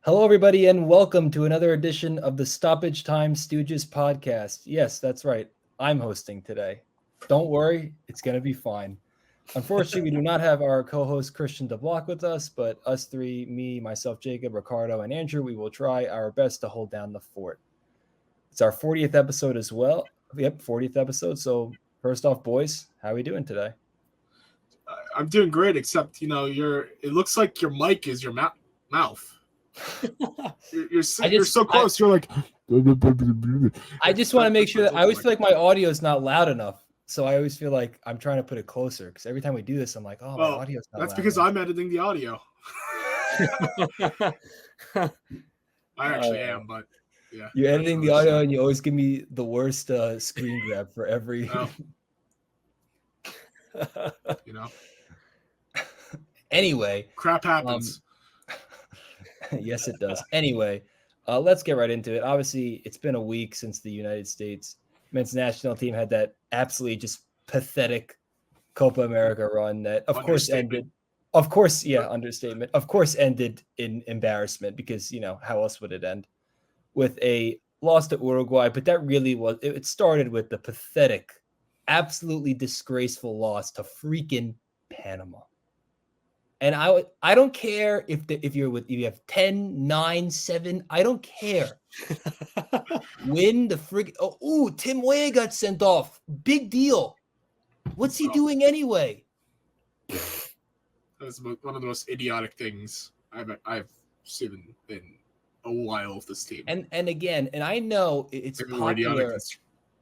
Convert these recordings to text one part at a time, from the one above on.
Hello, everybody, and welcome to another edition of the Stoppage Time Stooges podcast. Yes, that's right. I'm hosting today. Don't worry, it's going to be fine. Unfortunately, we do not have our co-host Christian DeBlock with us, but us three, me, myself, Jacob, Ricardo, and Andrew, we will try our best to hold down the fort. It's our 40th episode as well. Yep, 40th episode. So first off, boys, how are we doing today? I'm doing great, except it looks like your mic is your mouth. You're so close. You're like. I just want to make sure that I always feel like my audio is not loud enough. So I always feel like I'm trying to put it closer because every time we do this, I'm like, oh, my audio's not that's loud because enough. I'm editing the audio. I actually am, but yeah. You're editing the audio and you always give me the worst screen grab for every. Anyway. Crap happens. Yes, it does. Anyway, let's get right into it. Obviously, it's been a week since the United States men's national team had that absolutely just pathetic Copa America run that, of course, ended. Of course, yeah, understatement. Of course, ended in embarrassment because, how else would it end? With a loss to Uruguay. But that really was, it started with the pathetic, absolutely disgraceful loss to freaking Panama. And I don't care if you have 10, 9, 7. I don't care. Win the frig. Oh, Tim Weah got sent off. Big deal. What's he doing anyway? That's one of the most idiotic things I've seen in a while of this team. And I know it's popular.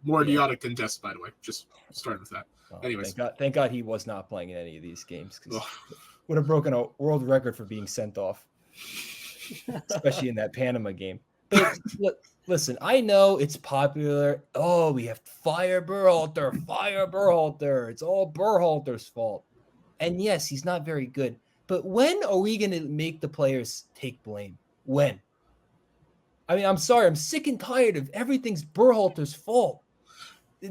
More idiotic than Des, by the way. Just starting with that. Anyways, thank God he was not playing in any of these games. Would have broken a world record for being sent off, especially in that Panama game. But listen, I know it's popular. Oh, we have fire Berhalter. It's all Berhalter's fault. And yes, he's not very good. But when are we going to make the players take blame? When? I mean, I'm sorry. I'm sick and tired of everything's Berhalter's fault.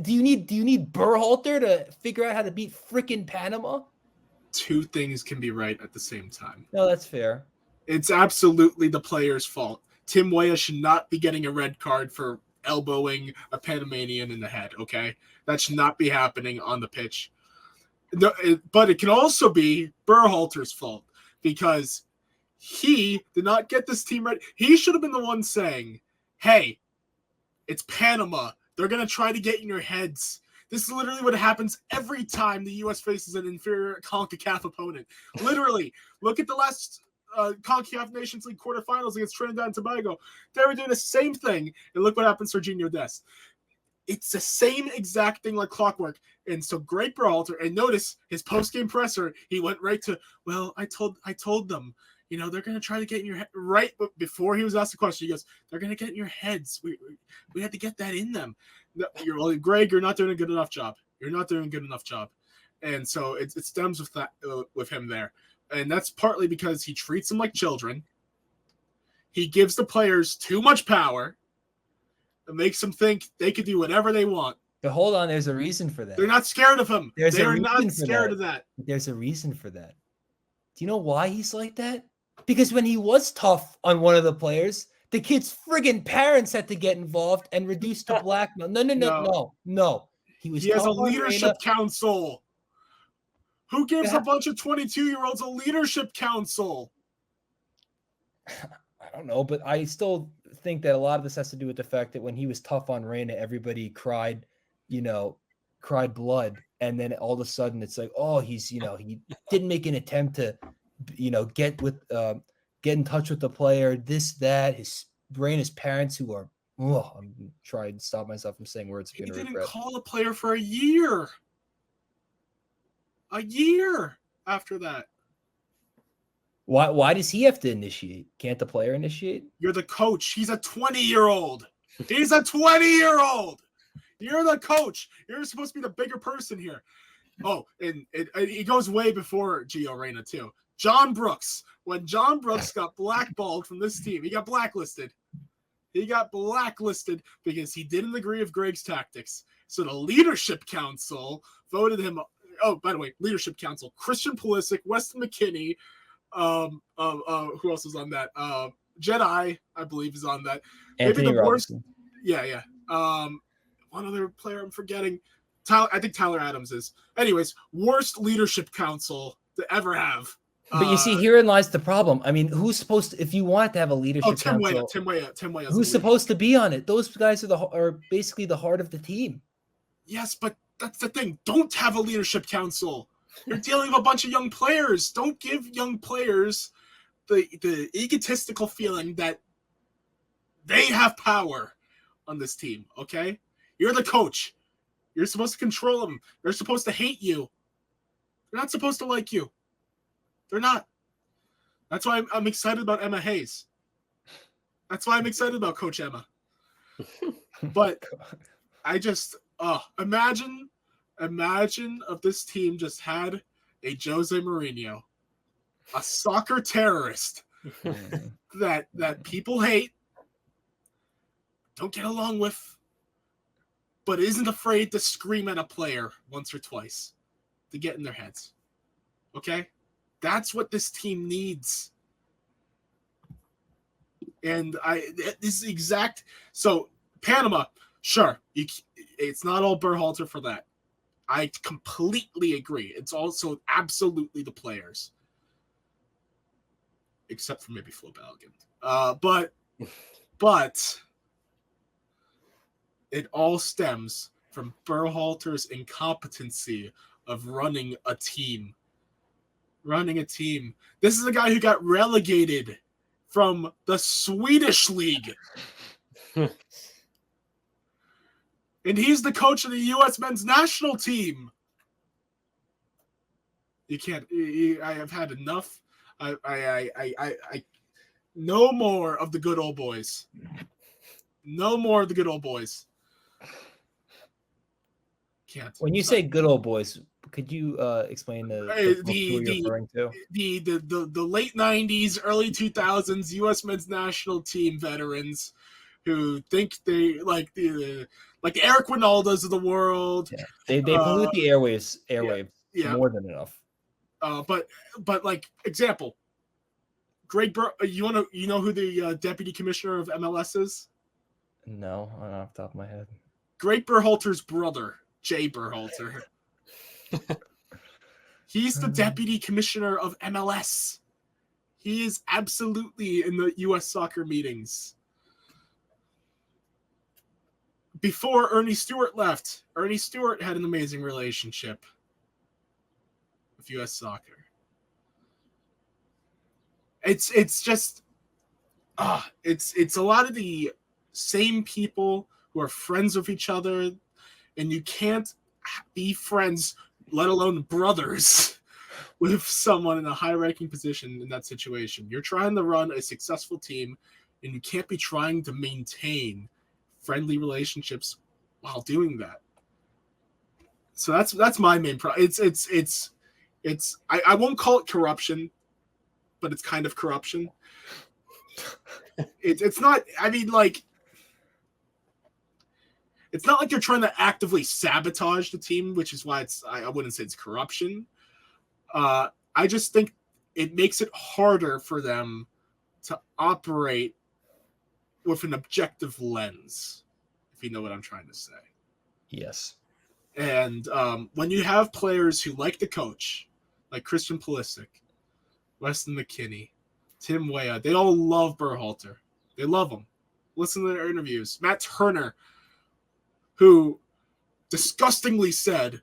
Do you need Berhalter to figure out how to beat frickin' Panama? Two things can be right at the same time. No, that's fair. It's absolutely the player's fault. Tim Weah should not be getting a red card for elbowing a Panamanian in the head, okay? That should not be happening on the pitch. But it can also be Berhalter's fault because he did not get this team ready. He should have been the one saying, hey, it's Panama. They're going to try to get in your heads. This is literally what happens every time the U.S. faces an inferior CONCACAF opponent. Literally, look at the last CONCACAF Nations League quarterfinals against Trinidad and Tobago. They were doing the same thing, and look what happened to Serginho Dest. It's the same exact thing like clockwork. And so Greg Berhalter, and notice his post-game presser, he went right to, well, I told them, they're going to try to get in your head. Right before he was asked the question, he goes, they're going to get in your heads. We had to get that in them. Greg, you're not doing a good enough job. And so it stems with that with him there. And that's partly because he treats them like children. He gives the players too much power and makes them think they could do whatever they want. But hold on, there's a reason for that. They're not scared of him. They're not scared of that. There's a reason for that. Do you know why he's like that? Because when he was tough on one of the players, the kid's friggin' parents had to get involved and reduce to blackmail. No. He has a leadership council. Who gives a bunch of 22-year-olds a leadership council? I don't know, but I still think that a lot of this has to do with the fact that when he was tough on Reyna, everybody cried blood. And then all of a sudden it's like, oh, he's, he didn't make an attempt to, get in touch with the player, this, that, his parents who are, I'm trying to stop myself from saying words. He didn't call a player for a year. A year after that. Why does he have to initiate? Can't the player initiate? You're the coach. He's a 20-year-old. He's a 20-year-old. You're the coach. You're supposed to be the bigger person here. Oh, and he goes way before Gio Reyna, too. John Brooks. When John Brooks got blackballed from this team, he got blacklisted. Because he didn't agree with Greg's tactics. So the leadership council voted him. Oh, by the way, leadership council: Christian Pulisic, Weston McKennie, Who else is on that? Jedi, I believe, is on that. Anthony Maybe the Robinson. worst. Yeah. One other player I'm forgetting. I think Tyler Adams is. Anyways, worst leadership council to ever have. But you see, herein lies the problem. I mean, who's supposed to, if you want to have a leadership Tim council, Weah. who's supposed to be on it? Those guys are basically the heart of the team. Yes, but that's the thing. Don't have a leadership council. You're dealing with a bunch of young players. Don't give young players the egotistical feeling that they have power on this team, okay? You're the coach. You're supposed to control them. They're supposed to hate you. They're not supposed to like you. They're not. That's why I'm excited about Emma Hayes. That's why I'm excited about Coach Emma. But I just imagine if this team just had a Jose Mourinho, a soccer terrorist that people hate, don't get along with, but isn't afraid to scream at a player once or twice to get in their heads. Okay? That's what this team needs. And this is exact. So Panama, sure, it's not all Berhalter for that. I completely agree. It's also absolutely the players, except for maybe Flo Balogun. But it all stems from Berhalter's incompetency of running a team. This is a guy who got relegated from the Swedish league. And he's the coach of the U.S. men's national team. You can't. I have had enough. I no more of the good old boys. No more of the good old boys. Can't. When you say good old boys, could you explain who you're referring to? The late 90s, early 2000s U.S. men's national team veterans who think they like the Eric Winaldas of the world. Yeah. They pollute the airwaves more than enough. But like example, Greg you know who the deputy commissioner of MLS is? No, not off the top of my head. Greg Berhalter's brother, Jay Berhalter. He's the deputy commissioner of MLS. He is absolutely in the U.S. soccer meetings. Before Ernie Stewart left, Ernie Stewart had an amazing relationship with U.S. soccer. It's just it's a lot of the same people who are friends with each other, and you can't be friends, let alone brothers, with someone in a high-ranking position in that situation. You're trying to run a successful team, and you can't be trying to maintain friendly relationships while doing that. So that's my main problem. I won't call it corruption, but it's kind of corruption. It's not. I mean, like, it's not like you're trying to actively sabotage the team, which is why I wouldn't say it's corruption. I just think it makes it harder for them to operate with an objective lens, if you know what I'm trying to say. Yes. And when you have players who like the coach, like Christian Pulisic, Weston McKennie, Tim Weah, they all love Berhalter. They love him. Listen to their interviews. Matt Turner, who disgustingly said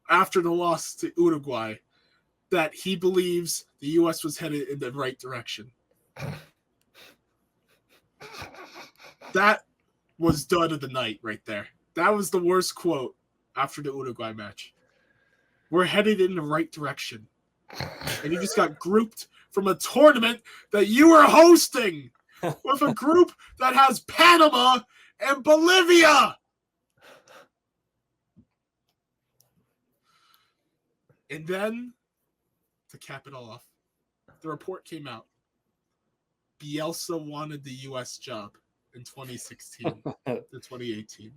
after the loss to Uruguay that he believes the U.S. was headed in the right direction. That was dud of the night right there. That was the worst quote after the Uruguay match. We're headed in the right direction. And you just got grouped from a tournament that you were hosting with a group that has Panama and Bolivia. And then, to cap it all off, the report came out. Bielsa wanted the U.S. job in 2016 to 2018.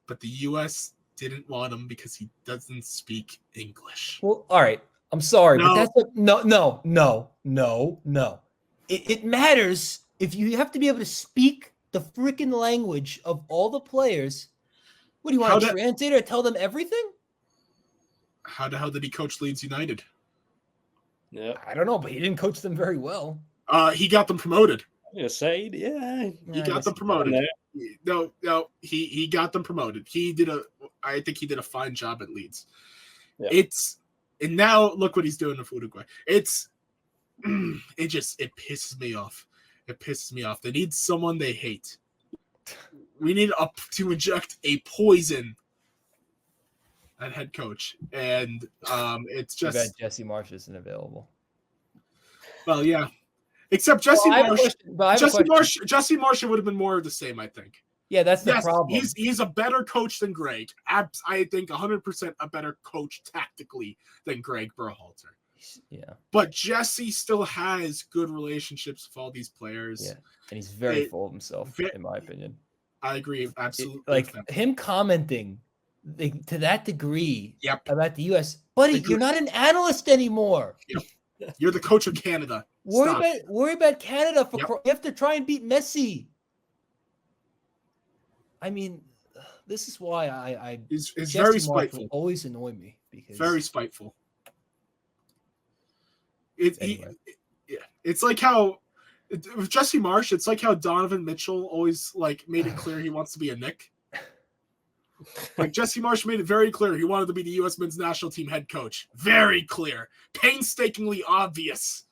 But the U.S. didn't want him because he doesn't speak English. Well, all right. I'm sorry, but No. that's no. It matters if you have to be able to speak the freaking language of all the players. What do you want, a translator to tell them everything? How the hell did he coach Leeds United? Yeah, I don't know, but he didn't coach them very well. He got them promoted. I'm gonna say, yeah, he got them promoted. No, he got them promoted. I think he did a fine job at Leeds. Yeah. And now look what he's doing with Uruguay. It pisses me off. It pisses me off. They need someone they hate. We need to inject a poison at head coach, and it's just too bad Jesse Marsh isn't available. Well, yeah. Except Jesse Marsh. Jesse Marsh would have been more of the same, I think. Yeah, that's the problem. He's a better coach than Greg. I think 100% a better coach tactically than Greg Berhalter. Yeah. But Jesse still has good relationships with all these players. Yeah. And he's very full of himself, in my opinion. I agree. Absolutely. Like him commenting to that degree about the U.S. Buddy, you're not an analyst anymore. Yep. You're the coach of Canada. Worry about Canada. You have to try and beat Messi. I mean, this is why it's very spiteful. Always annoy me because very spiteful. It's like how with Jesse Marsh, it's like how Donovan Mitchell always made it clear he wants to be a Knick. Like Jesse Marsh made it very clear he wanted to be the U.S. men's national team head coach. Very clear, painstakingly obvious.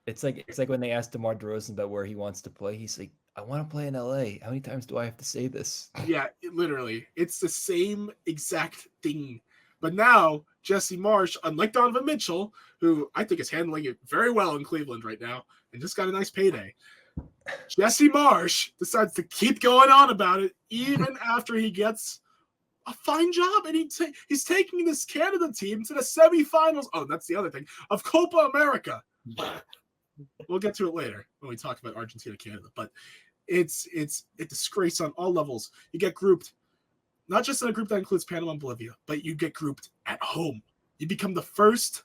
It's like when they asked DeMar DeRozan about where he wants to play. He's like, I want to play in L.A. How many times do I have to say this? Yeah, literally. It's the same exact thing. But now, Jesse Marsh, unlike Donovan Mitchell, who I think is handling it very well in Cleveland right now and just got a nice payday, Jesse Marsh decides to keep going on about it even after he gets a fine job. And he's taking this Canada team to the semifinals. Oh, that's the other thing, of Copa America. We'll get to it later when we talk about Argentina, Canada. But it's a disgrace on all levels. You get grouped, not just in a group that includes Panama and Bolivia, but you get grouped at home. You become the first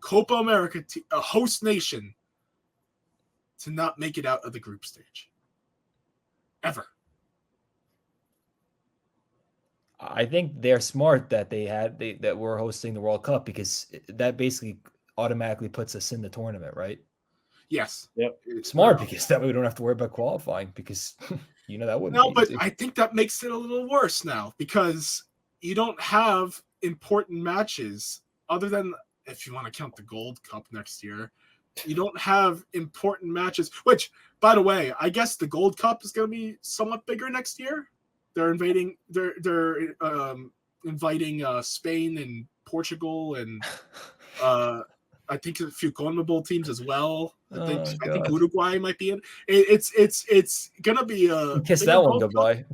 Copa America host nation to not make it out of the group stage. Ever. I think they're smart that that we're hosting the World Cup because that basically automatically puts us in the tournament, right? Yes. Yep. It's smart because that way we don't have to worry about qualifying because that wouldn't. No, but I think that makes it a little worse now because you don't have important matches other than if you want to count the Gold Cup next year. You don't have important matches, which, by the way, I guess the Gold Cup is going to be somewhat bigger next year. They're inviting Spain and Portugal and I think a few CONMEBOL teams as well. I think Uruguay might be in. It's gonna be a kiss that one goodbye.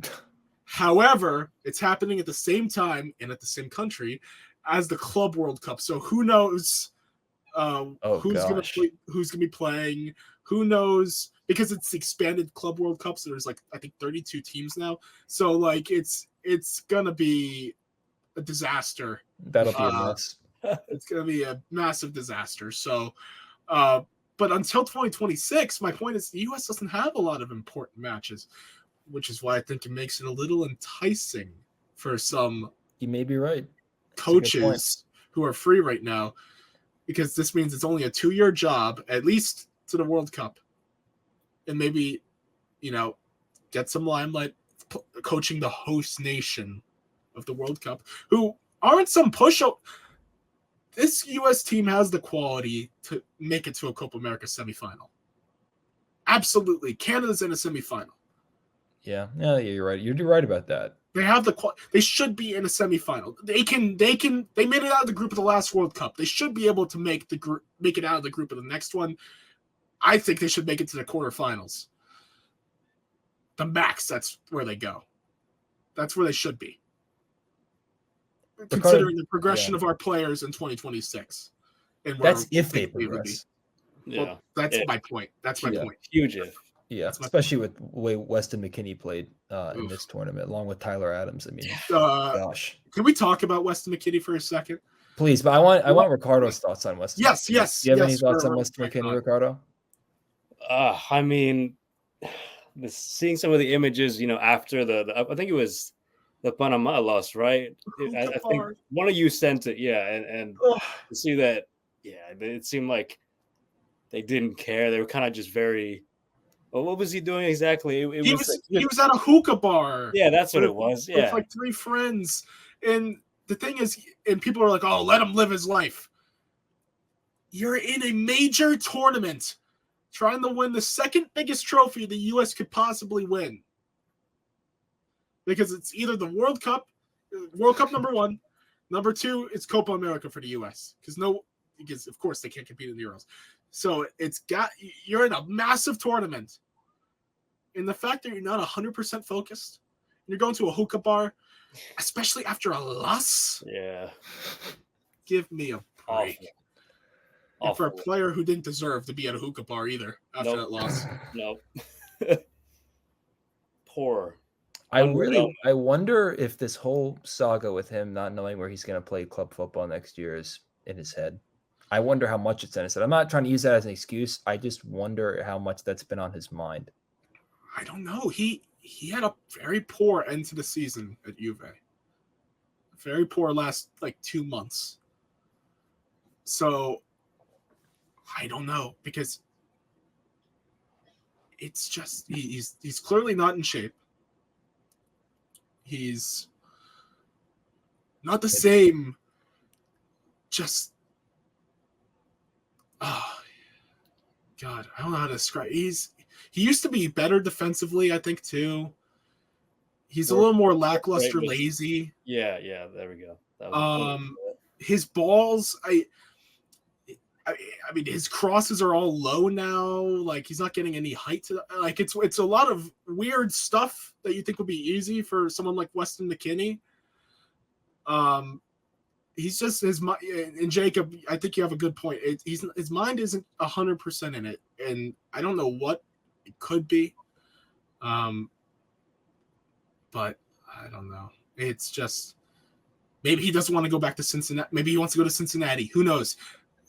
However, it's happening at the same time and at the same country as the Club World Cup. So who knows who's gonna be playing? Who knows? Because it's the expanded Club World Cup, so there's I think 32 teams now. So it's gonna be a disaster. That'll be a mess. It's going to be a massive disaster. So, but until 2026, my point is the U.S. doesn't have a lot of important matches, which is why I think it makes it a little enticing for some. You may be right. Coaches who are free right now, because this means it's only a 2-year job, at least to the World Cup, and maybe, get some limelight coaching the host nation of the World Cup, who aren't some push-up. This U.S. team has the quality to make it to a Copa America semifinal. Absolutely. Canada's in a semifinal. Yeah, you're right. You're right about that. They have they should be in a semifinal. They made it out of the group of the last World Cup. They should be able to make it out of the group of the next one. I think they should make it to the quarterfinals. The max, that's where they go. That's where they should be. Considering the progression of our players in 2026. And that's if they progress. Well, that's my point. That's my point. Huge if. Yeah, especially with the way Weston McKennie played in this tournament, along with Tyler Adams. I mean, gosh. Can we talk about Weston McKennie for a second? Please, but I want Ricardo's thoughts on Weston. Yes. Do you have any yes, thoughts on we're Weston checking McKennie, on it. Ricardo? I mean, seeing some of the images, after the I think it was the Panama loss, right? I think one of you sent it, yeah, and to see that, yeah, it seemed like they didn't care. They were kind of just very. Well, what was he doing exactly? He was at a hookah bar. Yeah, that's what it was. Yeah, with like 3 friends, and the thing is, and people are like, "Oh, let him live his life." You're in a major tournament, trying to win the second biggest trophy the U.S. could possibly win, because it's either the World Cup number 1, number 2, it's Copa America for the U.S. Because of course they can't compete in the Euros. So you're in a massive tournament. And the fact that you're not 100% focused, you're going to a hookah bar, especially after a loss. Yeah. Give me a break. Awful. And for a player who didn't deserve to be at a hookah bar either after that loss. Nope. Poor. I wonder if this whole saga with him not knowing where he's going to play club football next year is in his head. I wonder how much it's in his head. I'm not trying to use that as an excuse. I just wonder how much that's been on his mind. I don't know. He had a very poor end to the season at Juve. Very poor last 2 months. So I don't know, because it's just he's clearly not in shape. He's not the same. Just God, I don't know how to describe. He used to be better defensively, I think, too. He's a little more lackluster, lazy. Yeah, there we go. His balls, I mean, his crosses are all low now. Like, he's not getting any height to it's a lot of weird stuff that you think would be easy for someone like Weston McKennie. He's just his mind. And Jacob, I think you have a good point. His mind isn't 100% in it, and I don't know what it could be. But I don't know. It's just maybe he doesn't want to go back to Cincinnati. Maybe he wants to go to Cincinnati. Who knows?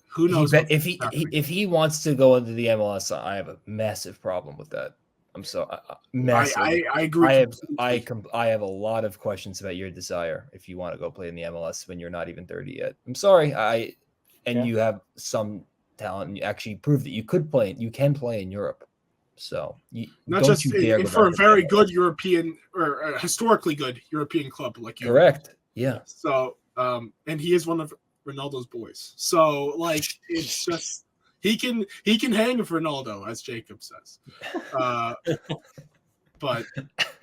Who knows? If he wants to go into the MLS, I have a massive problem with that. I'm so massive. I agree. I have a lot of questions about your desire if you want to go play in the MLS when you're not even 30 yet. I'm sorry. You have some talent, and you actually prove that you can play in Europe. So for a very good European or historically good European club like you. Correct. Yeah. So and he is one of Ronaldo's boys. So it's just he can hang with Ronaldo, as Jacob says. But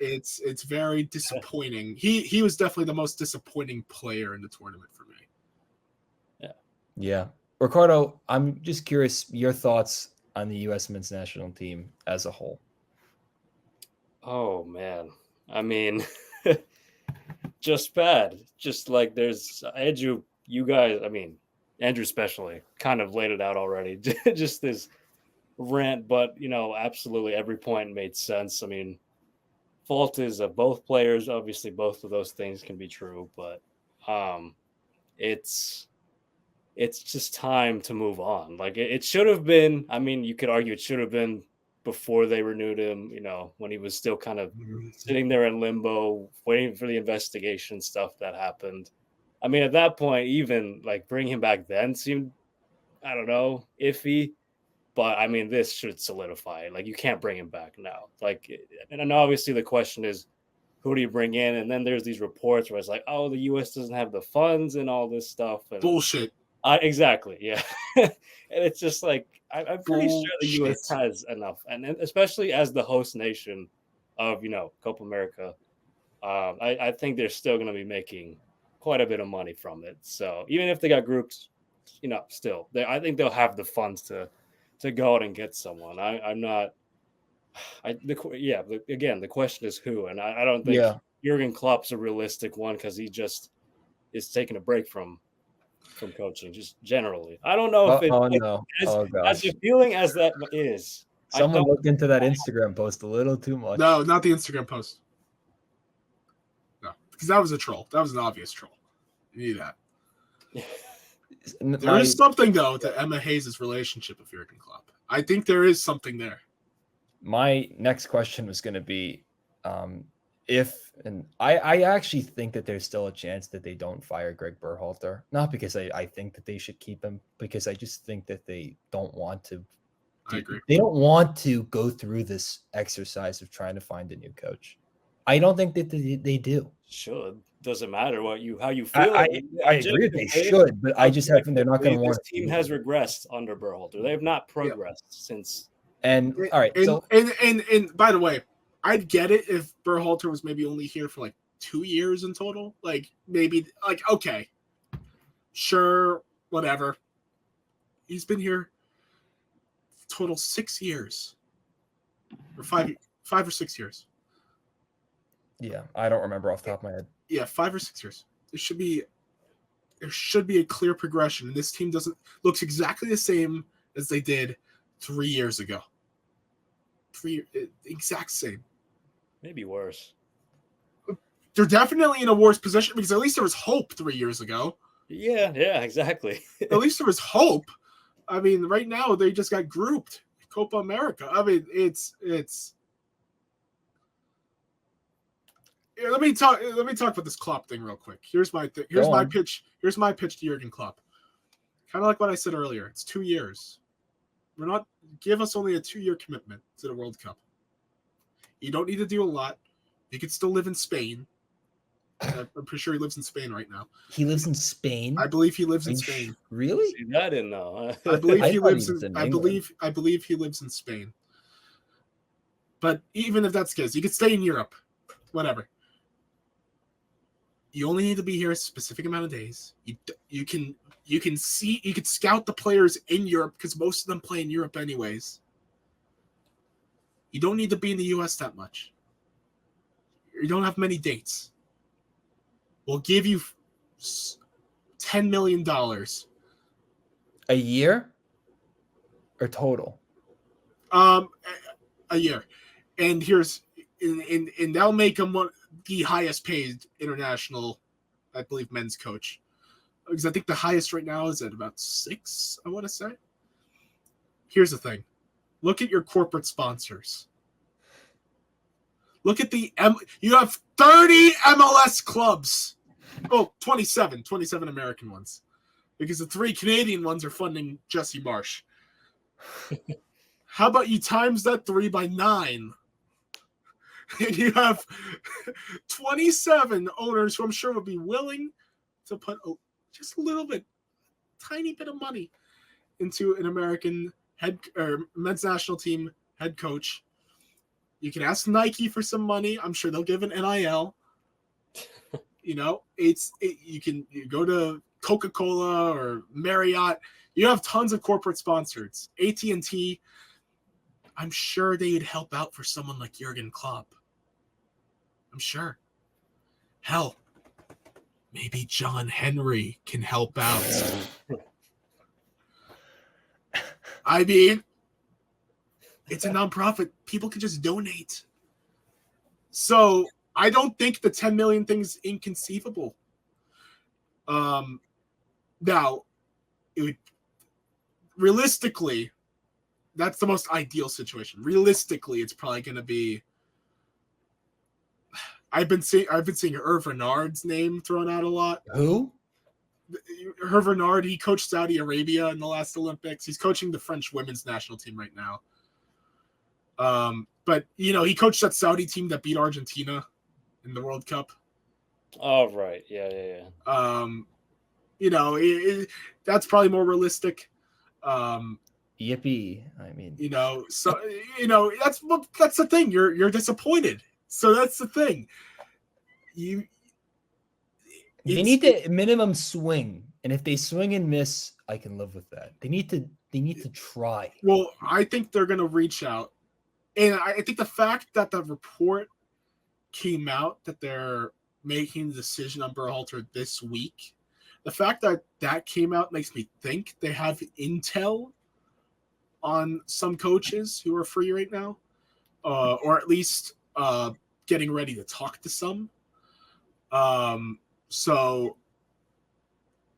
it's very disappointing. He was definitely the most disappointing player in the tournament for me. Yeah. Ricardo, I'm just curious your thoughts on the U.S. men's national team as a whole. Oh man, I mean, just bad. Just like there's Andrew, you guys. I mean, Andrew especially kind of laid it out already. Just this rant, but absolutely every point made sense. I mean, fault is of both players. Obviously, both of those things can be true, but it's just time to move on. Like it should have been. I mean, you could argue it should have been before they renewed him. When he was still kind of sitting there in limbo, waiting for the investigation stuff that happened. I mean, at that point, even bringing him back then seemed, I don't know, iffy. But I mean, this should solidify it. You can't bring him back now. And obviously the question is, who do you bring in? And then there's these reports where it's like, oh, the U.S. doesn't have the funds and all this stuff. And bullshit. Exactly, yeah. And it's just I'm pretty sure the U.S. has enough, and especially as the host nation of Copa America, I think they're still going to be making quite a bit of money from it. So even if they got groups, still, I think they'll have the funds to go out and get someone. I'm not. Again, the question is who, and I don't think Jurgen Klopp's a realistic one because he just is taking a break from coaching, just generally. I don't know if as appealing as that is. Someone looked into that Instagram post a little too much. No, not the Instagram post. No, because that was a troll. That was an obvious troll. You knew that. There is something though to Emma Hayes' relationship with Jurgen Klopp. I think there is something there. My next question was going to be if, and I actually think that there's still a chance that they don't fire Greg Berhalter. Not because I think that they should keep him, because I just think that they don't want to. I agree. They don't want to go through this exercise of trying to find a new coach. I don't think that they do. Should. Doesn't matter how you feel. I agree that they should, but I just have they're not going to want. This team has regressed under Berhalter. They have not progressed since. And all right, and by the way, I'd get it if Berhalter was maybe only here for like 2 years in total. Like maybe like okay, sure, whatever. He's been here total 6 years, or 5 or 6 years. Yeah, I don't remember off the top of my head. Yeah, 5 or 6 years. There should be a clear progression, and this team looks exactly the same as they did 3 years ago. Exact same. Maybe worse. They're definitely in a worse position because at least there was hope 3 years ago. Yeah, exactly. At least there was hope. I mean, right now they just got grouped. Copa America. I mean, it's. Let me talk about this Klopp thing real quick. Here's my pitch. Here's my pitch to Jurgen Klopp. Kind of like what I said earlier. It's 2 years. Give us only a 2-year commitment to the World Cup. You don't need to do a lot. You could still live in Spain. I'm pretty sure he lives in Spain right now. He lives in Spain? I believe he lives in Spain. Really? See, I didn't know. I believe he lives in I believe he lives in Spain. But even if that's the case, you could stay in Europe. Whatever. You only need to be here a specific amount of days. You can scout the players in Europe because most of them play in Europe anyways. You don't need to be in the US that much. You don't have many dates. We'll give you $10 million. A year? Or total? A year. And and that'll make him the highest paid international, I believe, men's coach. Because I think the highest right now is at about 6, I want to say. Here's the thing. Look at your corporate sponsors. Look at you have 30 MLS clubs. Oh, 27 American ones. Because the 3 Canadian ones are funding Jesse Marsh. How about you times that 3 by 9? And you have 27 owners who I'm sure would be willing to put just a little bit, tiny bit of money into an American men's national team head coach. You can ask Nike for some money. I'm sure they'll give an NIL. You know, you go to Coca-Cola or Marriott. You have tons of corporate sponsors. AT&T. I'm sure they would help out for someone like Jurgen Klopp. I'm sure. Hell, maybe John Henry can help out. I mean, it's a nonprofit. People can just donate. So I don't think the 10 million thing is inconceivable. Now, realistically, that's the most ideal situation. Realistically, it's probably going to be. I've been seeing Hervé Renard's name thrown out a lot. Who? Hervé Renard. He coached Saudi Arabia in the last Olympics. He's coaching the French women's national team right now. But he coached that Saudi team that beat Argentina in the World Cup. Oh, right. Yeah. That's probably more realistic. Yippee! I mean, that's the thing. You're disappointed. So that's the thing. They need to minimum swing, and if they swing and miss, I can live with that. They need to try. Well, I think they're gonna reach out, and I think the fact that the report came out that they're making the decision on Berhalter this week, the fact that came out makes me think they have intel on some coaches who are free right now, or at least getting ready to talk to some. So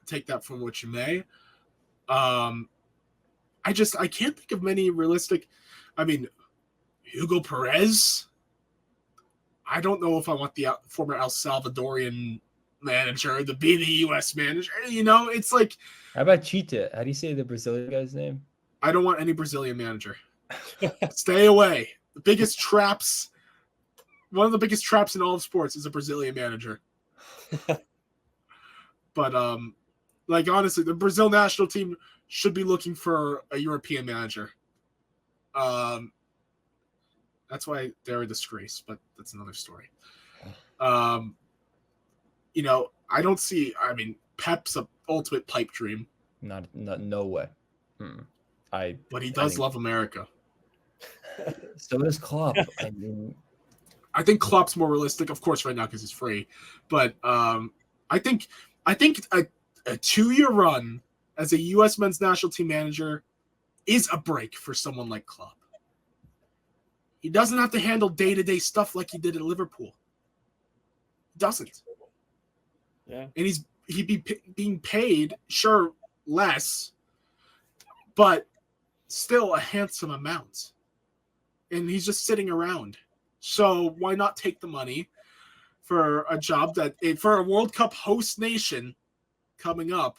take that from what you may. I can't think of many realistic. I mean, Hugo Perez. I don't know if I want the former El Salvadorian manager to be the U.S. manager. You know, it's like. How about Chita? How do you say the Brazilian guy's name? I don't want any Brazilian manager. Stay away. The biggest traps. One of the biggest traps in all of sports is a Brazilian manager. But like honestly, the Brazil national team should be looking for a European manager. That's why they're a disgrace, but that's another story. You know, I don't see. I mean, Pep's an ultimate pipe dream. No way. But he does love America. So does Klopp. I mean, I think Klopp's more realistic, of course, right now because he's free. But I think a 2-year run as a U.S. men's national team manager is a break for someone like Klopp. He doesn't have to handle day-to-day stuff like he did at Liverpool. He doesn't. Yeah. And he'd be being paid, sure, less, but still a handsome amount. And he's just sitting around. So why not take the money for a job for a World Cup host nation coming up?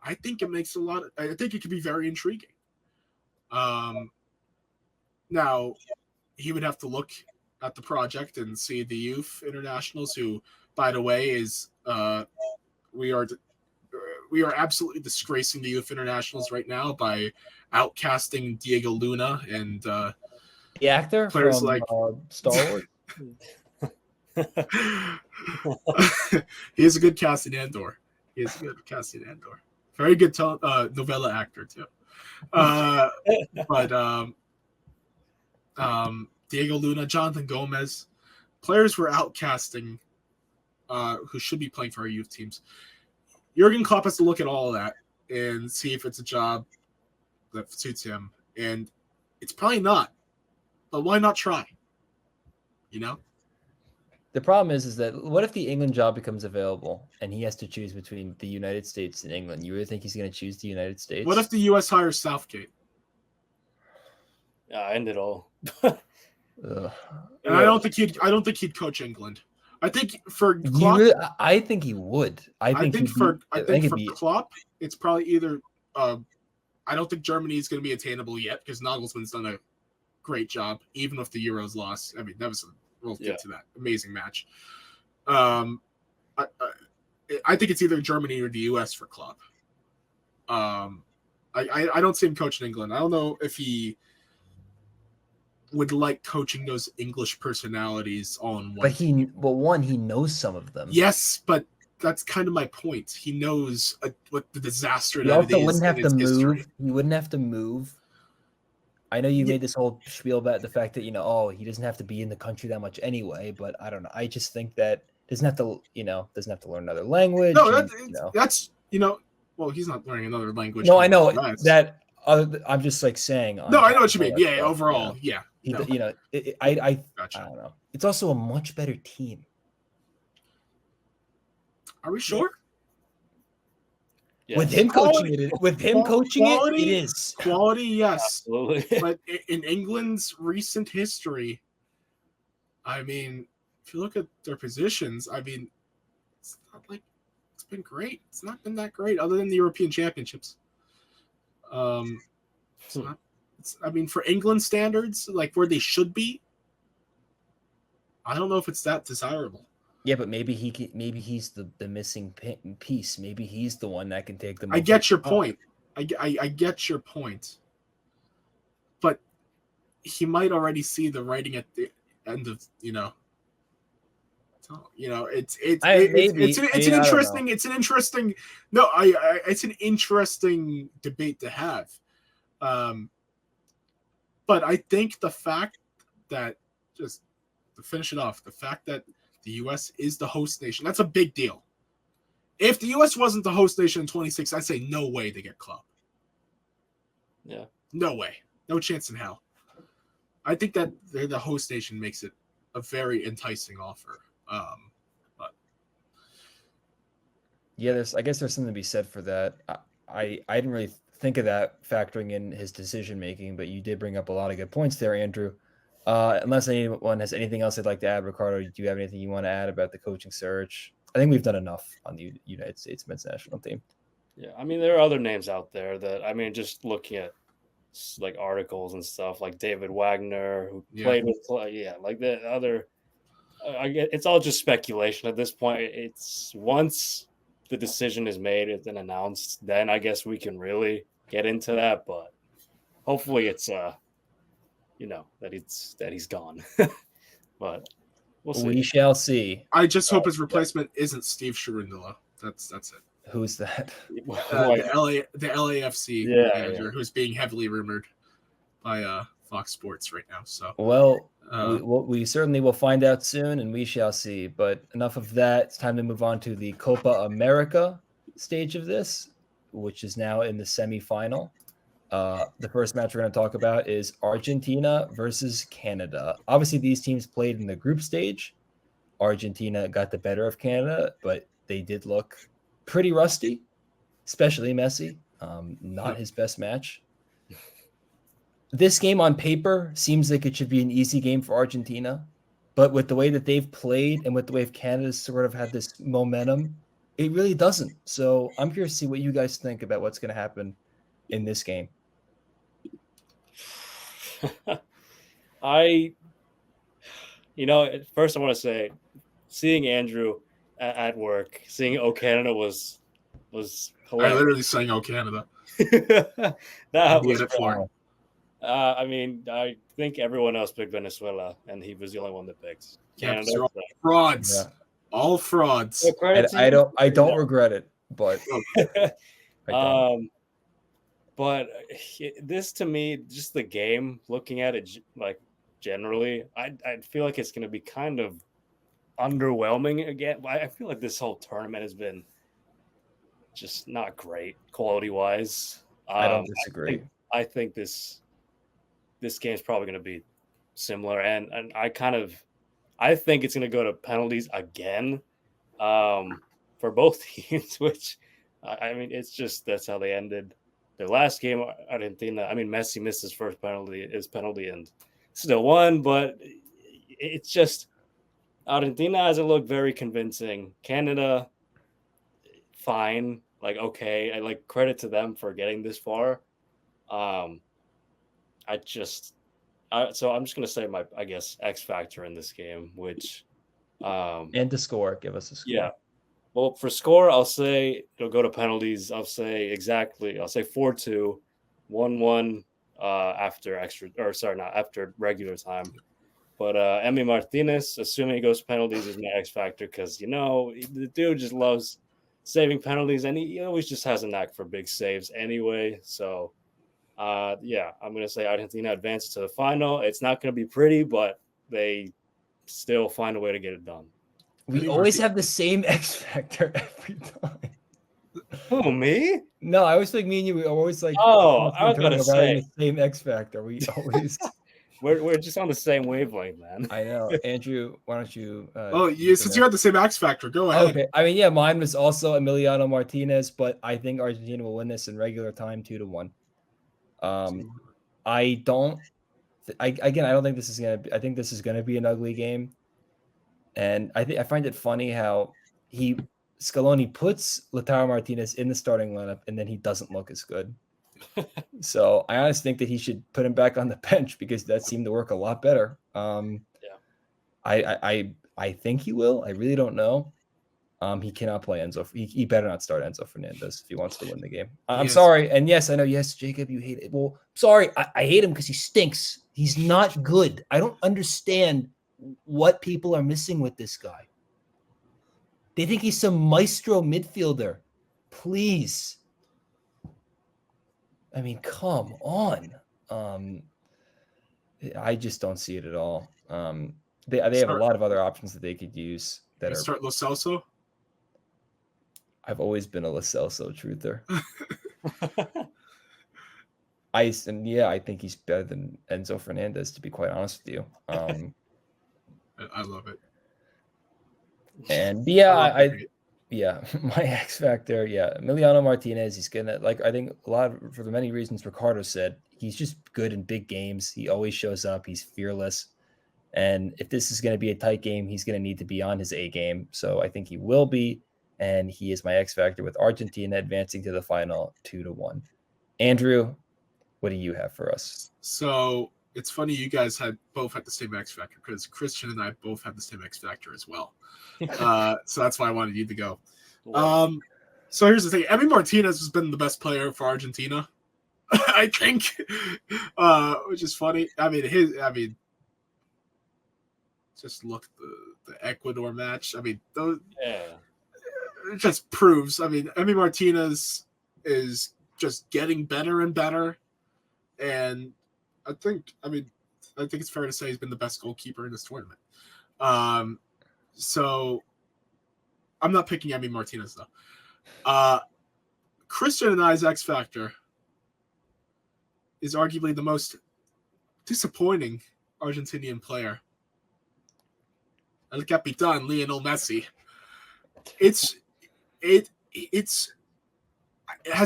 I think it makes I think it could be very intriguing. Now, he would have to look at the project and see the youth internationals who, by the way, is we are absolutely disgracing the youth internationals right now by outcasting Diego Luna and the actor players from like Star Wars. He is a good Cassian Andor. Very good novella actor too. But Diego Luna, Jonathan Gomez, players were outcasting who should be playing for our youth teams. Jurgen Klopp has to look at all of that and see if it's a job that suits him. And it's probably not. But why not try? You know? The problem is that what if the England job becomes available and he has to choose between the United States and England? You really think he's going to choose the United States? What if the U.S. hires Southgate? Yeah, end it all. And I don't think he'd coach England. I think for Klopp, I think he would. I think for Klopp, it's probably either. I don't think Germany is going to be attainable yet because Nagelsmann's done a great job, even with the Euros loss. I mean, we'll get to that amazing match. I think it's either Germany or the U.S. for Klopp. I don't see him coaching England. I don't know if he would like coaching those English personalities all in one. But he knows some of them. Yes, but that's kind of my point. He knows what the disaster he that also it is. Wouldn't have to move. History. He wouldn't have to move. I know you made this whole spiel about the fact that he doesn't have to be in the country that much anyway. But I don't know. I just think that doesn't have to learn another language. No, that's well, he's not learning another language. No, I know that. I'm just like saying. No, I know what you mean. Yeah, overall, yeah. I Gotcha. don't know. It's also a much better team. Are we sure? Yes. With him coaching it, it is quality. Yes, absolutely. But in England's recent history, I mean, if you look at their positions, I mean, it's not like it's been great. It's not been that great, other than the European Championships. I mean, for England standards, like where they should be, I don't know if it's that desirable. Yeah, but maybe he's the missing piece. Maybe he's the one that can take them. I get your point. I get your point. But he might already see the writing at the end of it's an interesting debate to have. But I think the fact that, just to finish it off, the fact that the U.S. is the host nation, that's a big deal. If the U.S. wasn't the host nation in 26, I'd say no way they get Klopp. Yeah. No way. No chance in hell. I think that the host nation makes it a very enticing offer. Yeah, I guess there's something to be said for that. I didn't really think of that factoring in his decision making, but you did bring up a lot of good points there, Andrew. Unless anyone has anything else they'd like to add, Ricardo, do you have anything you want to add about the coaching search? I think we've done enough on the United States men's national team. Yeah, I mean, there are other names out there that, I mean, just looking at like articles and stuff, like David Wagner, who played with, like the other. I get it's all just speculation at this point. It's once the decision is made and announced, then I guess we can really get into that. But hopefully, it's that he's gone. But we'll see. We shall see. I just hope his replacement isn't Steve Cherundolo. That's it. Who's that? The LAFC manager who's being heavily rumored by Fox Sports right now. So we certainly will find out soon, and we shall see. But enough of that. It's time to move on to the Copa America stage of this, which is now in the semifinal. The first match we're going to talk about is Argentina versus Canada. Obviously, these teams played in the group stage. Argentina got the better of Canada, but they did look pretty rusty, especially Messi. Not his best match. This game on paper seems like it should be an easy game for Argentina, but with the way that they've played and with the way Canada's sort of had this momentum, it really doesn't. So I'm curious to see what you guys think about what's going to happen in this game. First I want to say, seeing Andrew at work, seeing "Oh Canada" was hilarious. I literally sang "Oh Canada." That was fun. I mean, I think everyone else picked Venezuela, and he was the only one that picked Canada. All frauds, all frauds. I don't regret it, but but this to me, just the game, looking at it like generally, I feel like it's going to be kind of underwhelming again. I feel like this whole tournament has been just not great quality wise. I don't disagree. I think this game is probably going to be similar, and I think it's going to go to penalties again for both teams, which I mean, it's just that's how they ended their last game. Argentina, I mean, Messi missed his first penalty, and still won, but it's just Argentina hasn't looked very convincing. Canada, fine, like okay, I like credit to them for getting this far. So I'm just gonna say my, I guess, X factor in this game, which and to score, give us a score. Yeah. Well, for score, I'll say it'll go to penalties. I'll say 4-2, 1-1 after regular time. But Emi Martinez, assuming he goes to penalties, is my X factor because the dude just loves saving penalties, and he always just has a knack for big saves anyway. So. I'm going to say Argentina advances to the final. It's not going to be pretty, but they still find a way to get it done. We always have the same X factor every time. Who, me? No, I always think me and you. We always like. Oh, I was going to say the same X factor. We always. we're just on the same wavelength, man. I know, Andrew. Why don't you? Since you had the same X factor, go ahead. Okay, I mean, mine was also Emiliano Martinez, but I think Argentina will win this in regular time, 2-1. I don't think this is gonna be. I think this is gonna be an ugly game, and I find it funny how Scaloni puts Lautaro Martinez in the starting lineup, and then he doesn't look as good. So I honestly think that he should put him back on the bench because that seemed to work a lot better. I think he will. I really don't know. He cannot play Enzo. He better not start Enzo Fernandez if he wants to win the game. I'm sorry. And yes, I know. Yes, Jacob, you hate it. Well, sorry. I hate him because he stinks. He's not good. I don't understand what people are missing with this guy. They think he's some maestro midfielder. Please. I mean, come on. I just don't see it at all. They have a lot of other options that they could use. Start Lo Celso. I've always been a Lo Celso truther. I think he's better than Enzo Fernandez, to be quite honest with you. I love it. And Yeah, my X factor. Yeah, Emiliano Martinez. He's gonna like. I think a lot for the many reasons Ricardo said. He's just good in big games. He always shows up. He's fearless. And if this is going to be a tight game, he's going to need to be on his A game. So I think he will be. And he is my X factor with Argentina advancing to the final 2-1. Andrew, what do you have for us? So it's funny you guys both had the same X factor because Christian and I both had the same X factor as well. So that's why I wanted you to go. So here's the thing: Emi Martinez has been the best player for Argentina, I think, which is funny. Just look at the Ecuador match. It just proves. Emi Martinez is just getting better and better, and I think it's fair to say he's been the best goalkeeper in this tournament. So I'm not picking Emi Martinez though. Christian and I's X factor is arguably the most disappointing Argentinian player. El Capitan Lionel Messi. Has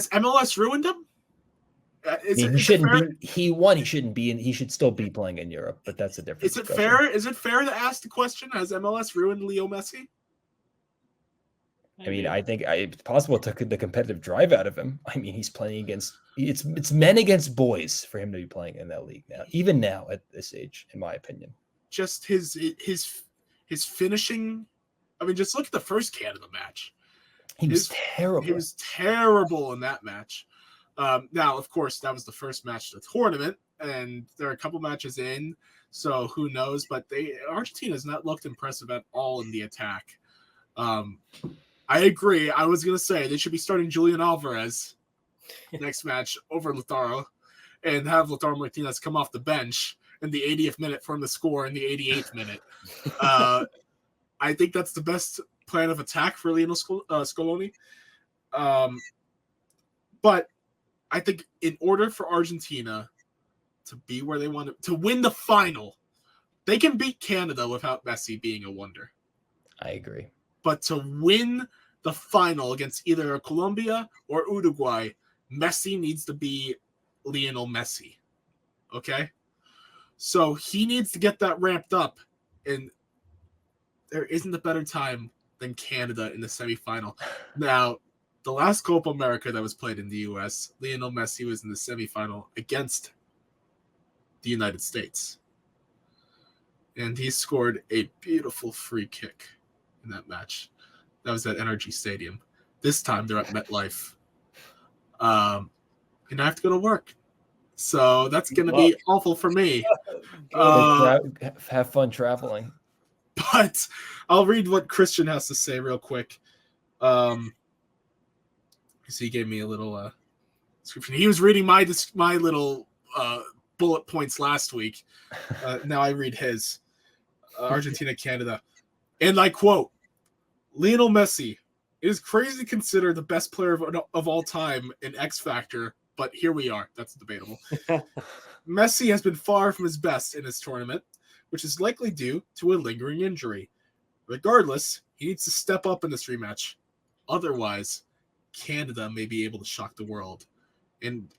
MLS ruined him? He shouldn't be. He won. He shouldn't be, and he should still be playing in Europe. But that's a different. Is it fair? Is it fair to ask the question? Has MLS ruined Leo Messi? I think it's possible it took the competitive drive out of him. He's playing against it's men against boys for him to be playing in that league now, even now at this age, in my opinion. Just his finishing. Just look at the first Canada match. He was terrible. He was terrible in that match. Now, of course, that was the first match of the tournament, and there are a couple matches in, so who knows? But Argentina has not looked impressive at all in the attack. I agree. I was going to say they should be starting Julian Alvarez next match over Lautaro and have Lautaro Martinez come off the bench in the 80th minute for him to score in the 88th minute. I think that's the best plan of attack for Lionel Scaloni. But I think in order for Argentina to be where they want to win the final, they can beat Canada without Messi being a wonder. I agree. But to win the final against either Colombia or Uruguay, Messi needs to be Lionel Messi. Okay? So he needs to get that ramped up. And there isn't a better time than Canada in the semifinal. Now, the last Copa America that was played in the U.S., Lionel Messi was in the semifinal against the United States. And he scored a beautiful free kick in that match. That was at NRG Stadium. This time they're at MetLife. And I have to go to work. So that's going to be awful for me. Have fun traveling. But I'll read what Christian has to say real quick. So he gave me a little description. He was reading my little bullet points last week. Now I read his. Argentina, Canada. And I quote, Lionel Messi, it is crazy to consider the best player of all time in X Factor, but here we are. That's debatable. Messi has been far from his best in this tournament, which is likely due to a lingering injury. Regardless, he needs to step up in this rematch. Otherwise, Canada may be able to shock the world. And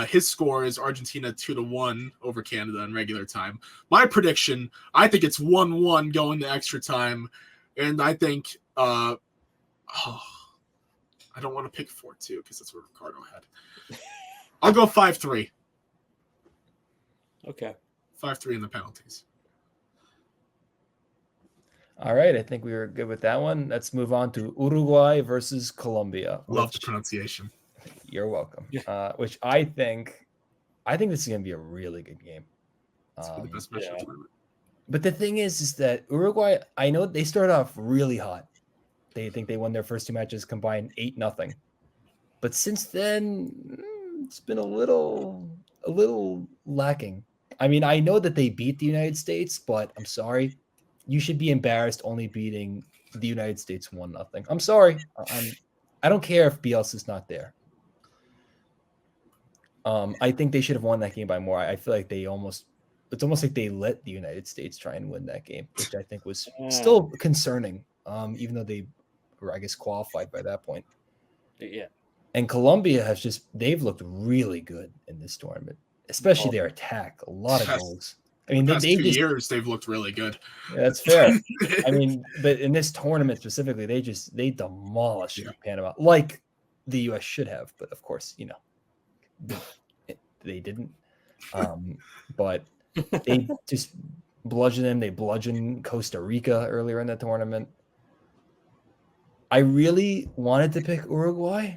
his score is Argentina 2-1 over Canada in regular time. My prediction, I think it's 1-1 going to extra time. And I think, I don't want to pick 4-2 because that's what Ricardo had. I'll go 5-3. Okay. 5-3 in the penalties. All right. I think we were good with that one. Let's move on to Uruguay versus Colombia. Love the pronunciation. You're welcome. Which I think this is going to be a really good game. The best match of the tournament. But the thing is that Uruguay, I know they started off really hot. They think they won their first two matches combined 8-0. But since then, it's been a little lacking. I know that they beat the United States, but I'm sorry. You should be embarrassed only beating the United States 1-0. I'm sorry. I don't care if Bielsa's not there. I think they should have won that game by more. I feel like it's almost like they let the United States try and win that game, which I think was still concerning. Even though they or I guess qualified by that point. Yeah. And Colombia they've looked really good in this tournament, especially their attack. A lot of goals. I mean, the past they 2 just, years they've looked really good. Yeah, that's fair. I mean, but in this tournament specifically, they demolished Panama, like the U.S. should have. But of course, they didn't. But they just bludgeoned them. They bludgeoned Costa Rica earlier in the tournament. I really wanted to pick Uruguay.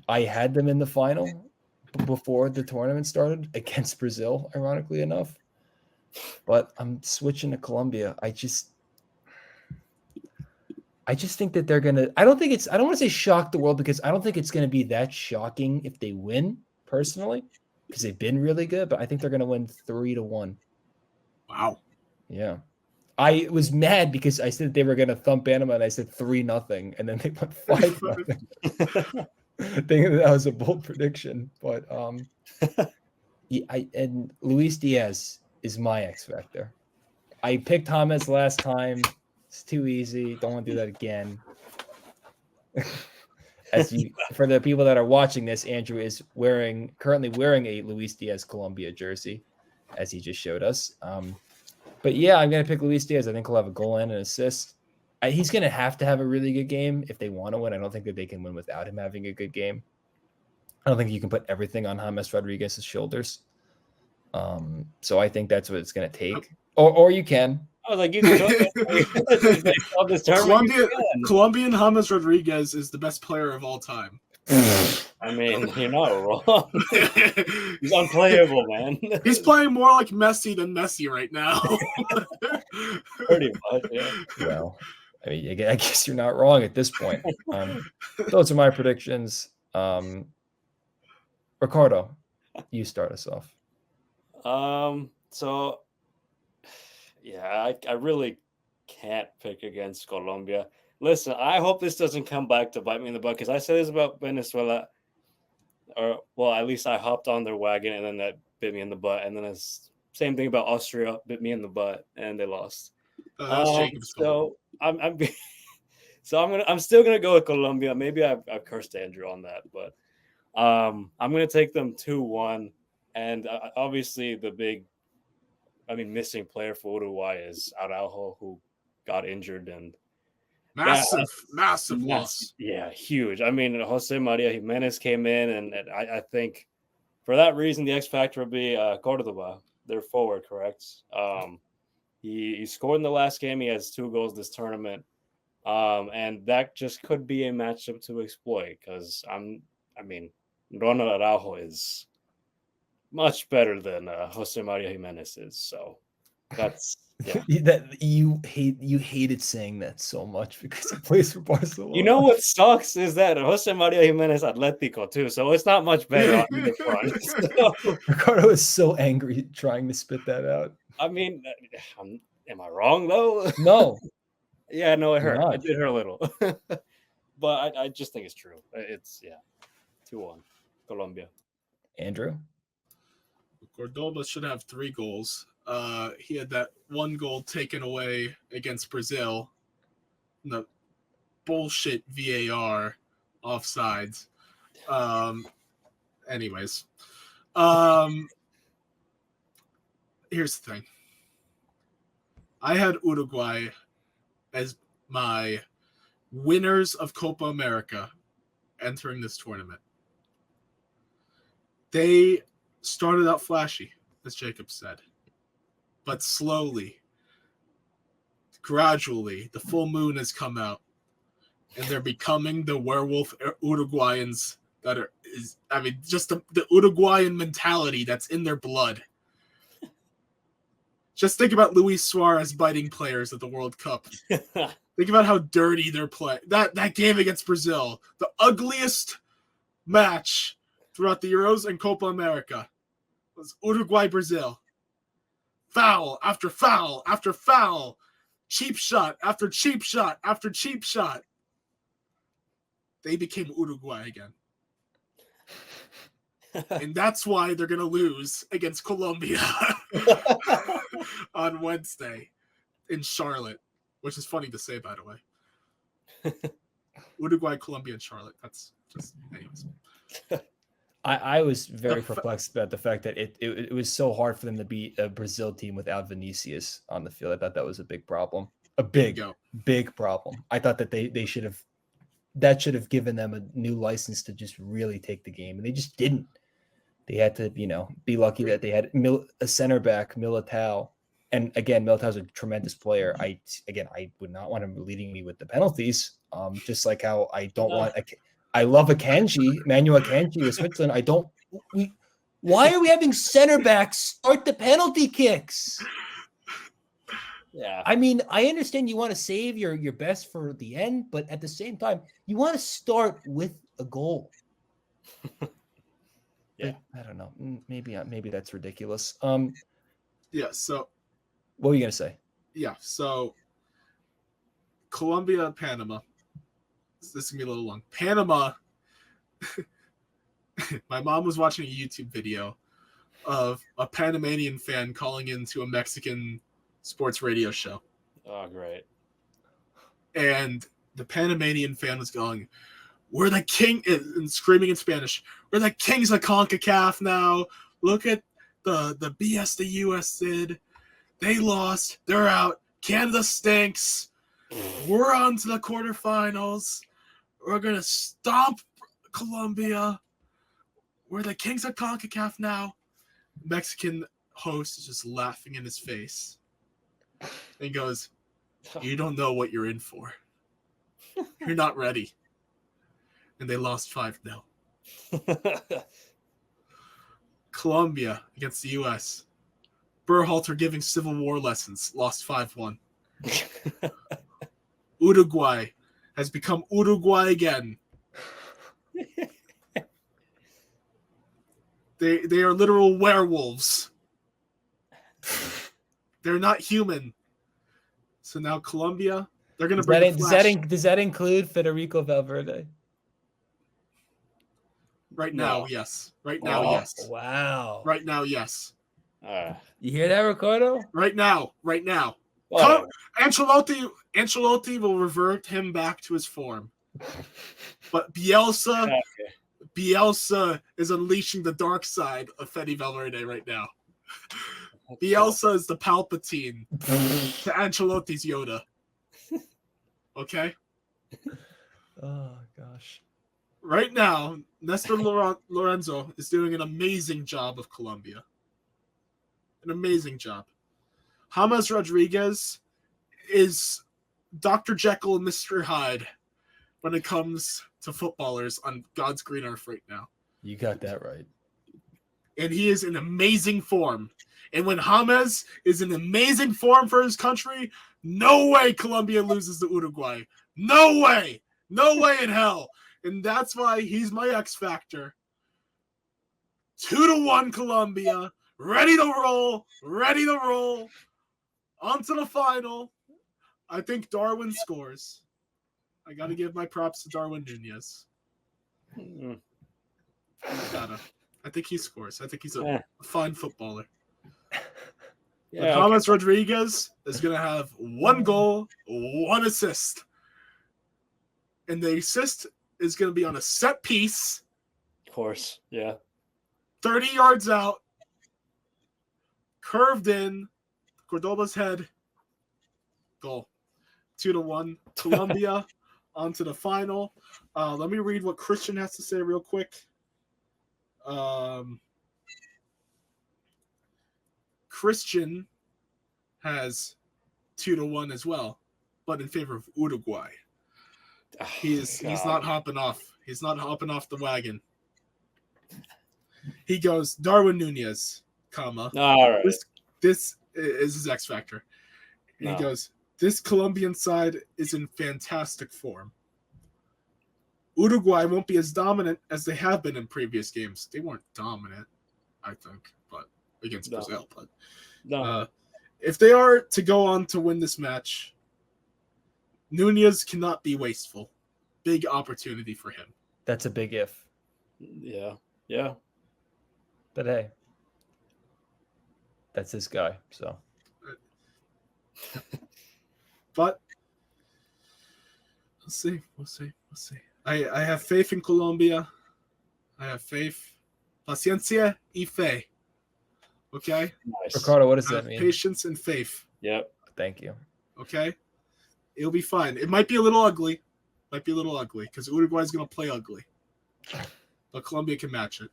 I had them in the final before the tournament started against Brazil, ironically enough. But I'm switching to Colombia. I just think that they're gonna. I don't want to say shock the world, because I don't think it's gonna be that shocking if they win, personally, because they've been really good. But I think they're gonna win 3-1. Wow. Yeah. I was mad because I said they were gonna thump Panama, and I said 3-0, and then they went 5-0. Thinking that was a bold prediction, but and Luis Diaz is my X factor. I picked James last time. It's too easy. Don't want to do that again. For the people that are watching this, Andrew is currently wearing a Luis Diaz Colombia jersey, as he just showed us. But yeah, I'm gonna pick Luis Diaz. I think he'll have a goal and an assist. He's gonna have to have a really good game if they want to win. I don't think that they can win without him having a good game. I don't think you can put everything on James Rodriguez's shoulders. So I think that's what it's going to take. Or you can. I was like, you could. Colombian James Rodriguez is the best player of all time. I mean, you're not wrong. He's unplayable, man. He's playing more like Messi than Messi right now. Pretty much, yeah. Well, I mean, I guess you're not wrong at this point. Those are my predictions. Ricardo, you start us off. So yeah, I really can't pick against Colombia. Listen, I hope this doesn't come back to bite me in the butt, because I said this about Venezuela, or well, at least I hopped on their wagon and then that bit me in the butt, and then it's same thing about Austria, bit me in the butt and they lost. So I'm still gonna go with Colombia. Maybe I've cursed Andrew on that, but I'm gonna take them 2-1, and obviously the missing player for Uruguay is Araujo, who got injured, and massive loss. Yeah, huge. I mean, Jose Maria Jimenez came in, and I think for that reason the X factor would be Cordoba, their forward, correct? He scored in the last game. He has 2 goals this tournament, and that just could be a matchup to exploit, because Ronald Araujo is much better than Jose Maria Jimenez is. So that's that you hated saying that so much because he plays for Barcelona. You know what sucks is that Jose Maria Jimenez Atletico too, so it's not much better on either front. So, Ricardo is so angry trying to spit that out. I mean, am I wrong though? No. Yeah, no, it hurt. It did hurt a little, but I just think it's true. It's 2-1 Colombia. Andrew? Cordoba should have 3 goals. He had that 1 goal taken away against Brazil. The bullshit VAR offsides. Anyways. Here's the thing. I had Uruguay as my winners of Copa America entering this tournament. They started out flashy, as Jacob said, but slowly, gradually, the full moon has come out, and they're becoming the werewolf Uruguayans just the Uruguayan mentality that's in their blood. Just think about Luis Suarez biting players at the World Cup. Think about how dirty they're playing. That game against Brazil, the ugliest match throughout the Euros and Copa America, was Uruguay-Brazil. Foul after foul after foul. Cheap shot after cheap shot after cheap shot. They became Uruguay again. And that's why they're going to lose against Colombia on Wednesday in Charlotte, which is funny to say, by the way. Uruguay, Colombia, and Charlotte. That's just anyways. I was very perplexed about the fact that it was so hard for them to beat a Brazil team without Vinicius on the field. I thought that was a big problem. A big problem. I thought that they should have given them a new license to just really take the game, and they just didn't. They had to, be lucky that they had a center back, Militao. And again, Militao's a tremendous player. I would not want him leading me with the penalties. Just like how I don't want I love Akanji, Manuel Akanji with Switzerland. Why are we having center backs start the penalty kicks? Yeah. I mean, I understand you want to save your best for the end, but at the same time, you want to start with a goal. Yeah. But I don't know. Maybe that's ridiculous. Yeah, so what were you gonna say? Yeah, so Colombia, Panama. This is gonna be a little long. Panama. My mom was watching a YouTube video of a Panamanian fan calling into a Mexican sports radio show. Oh, great. And the Panamanian fan was going, "We're the king," and screaming in Spanish, "We're the kings of CONCACAF now. Look at the BS the US did. They lost. They're out. Canada stinks. We're on to the quarterfinals. We're going to stomp Colombia. We're the kings of CONCACAF now." Mexican host is just laughing in his face and goes, "You don't know what you're in for. You're not ready." And they lost 5-0. Colombia against the U.S. Berhalter giving Civil War lessons, lost 5-1. Uruguay has become Uruguay again. They are literal werewolves. They're not human. So now Colombia, they're going to bring the Flash. Does that include Federico Valverde? Right now, yes. Right now, yes. Wow. Right now, yes. You hear that, Ricardo? Right now. Ancelotti will revert him back to his form. But Bielsa is unleashing the dark side of Fede Valverde right now. Bielsa is the Palpatine to Ancelotti's Yoda. Okay? Oh, gosh. Right now, Nestor Lorenzo is doing an amazing job of Colombia. An amazing job. James Rodriguez is Dr. Jekyll and Mr. Hyde when it comes to footballers on God's green earth right now. You got that right. And he is in amazing form. And when James is in amazing form for his country, no way Colombia loses to Uruguay. No way. No way in hell. And that's why he's my X factor. 2-1 Colombia. Ready to roll. On to the final. I think Darwin scores. I got to give my props to Darwin Nunez. I think he scores. I think he's a fine footballer. But James Rodriguez is going to have 1 goal, 1 assist. And the assist is going to be on a set piece. Of course, yeah. 30 yards out. Curved in. Cordoba's head. Goal. 2-1. Colombia on to the final. Let me read what Christian has to say real quick. Christian has 2-1 as well, but in favor of Uruguay. He's not hopping off. He's not hopping off the wagon. He goes, Darwin Nunez, comma. All right. This is his X factor. And he goes, this Colombian side is in fantastic form. Uruguay won't be as dominant as they have been in previous games. They weren't dominant, I think, but against Brazil. But if they are to go on to win this match, Nunez cannot be wasteful. Big opportunity for him. That's a big if. Yeah. But hey, that's this guy. So, but see. I have faith in Colombia. I have faith. Paciencia y fe. Okay? Nice. Ricardo, what does I that have mean? patience and faith. Yep. Thank you. Okay? It'll be fine. It might be a little ugly. Because Uruguay's going to play ugly. But Colombia can match it.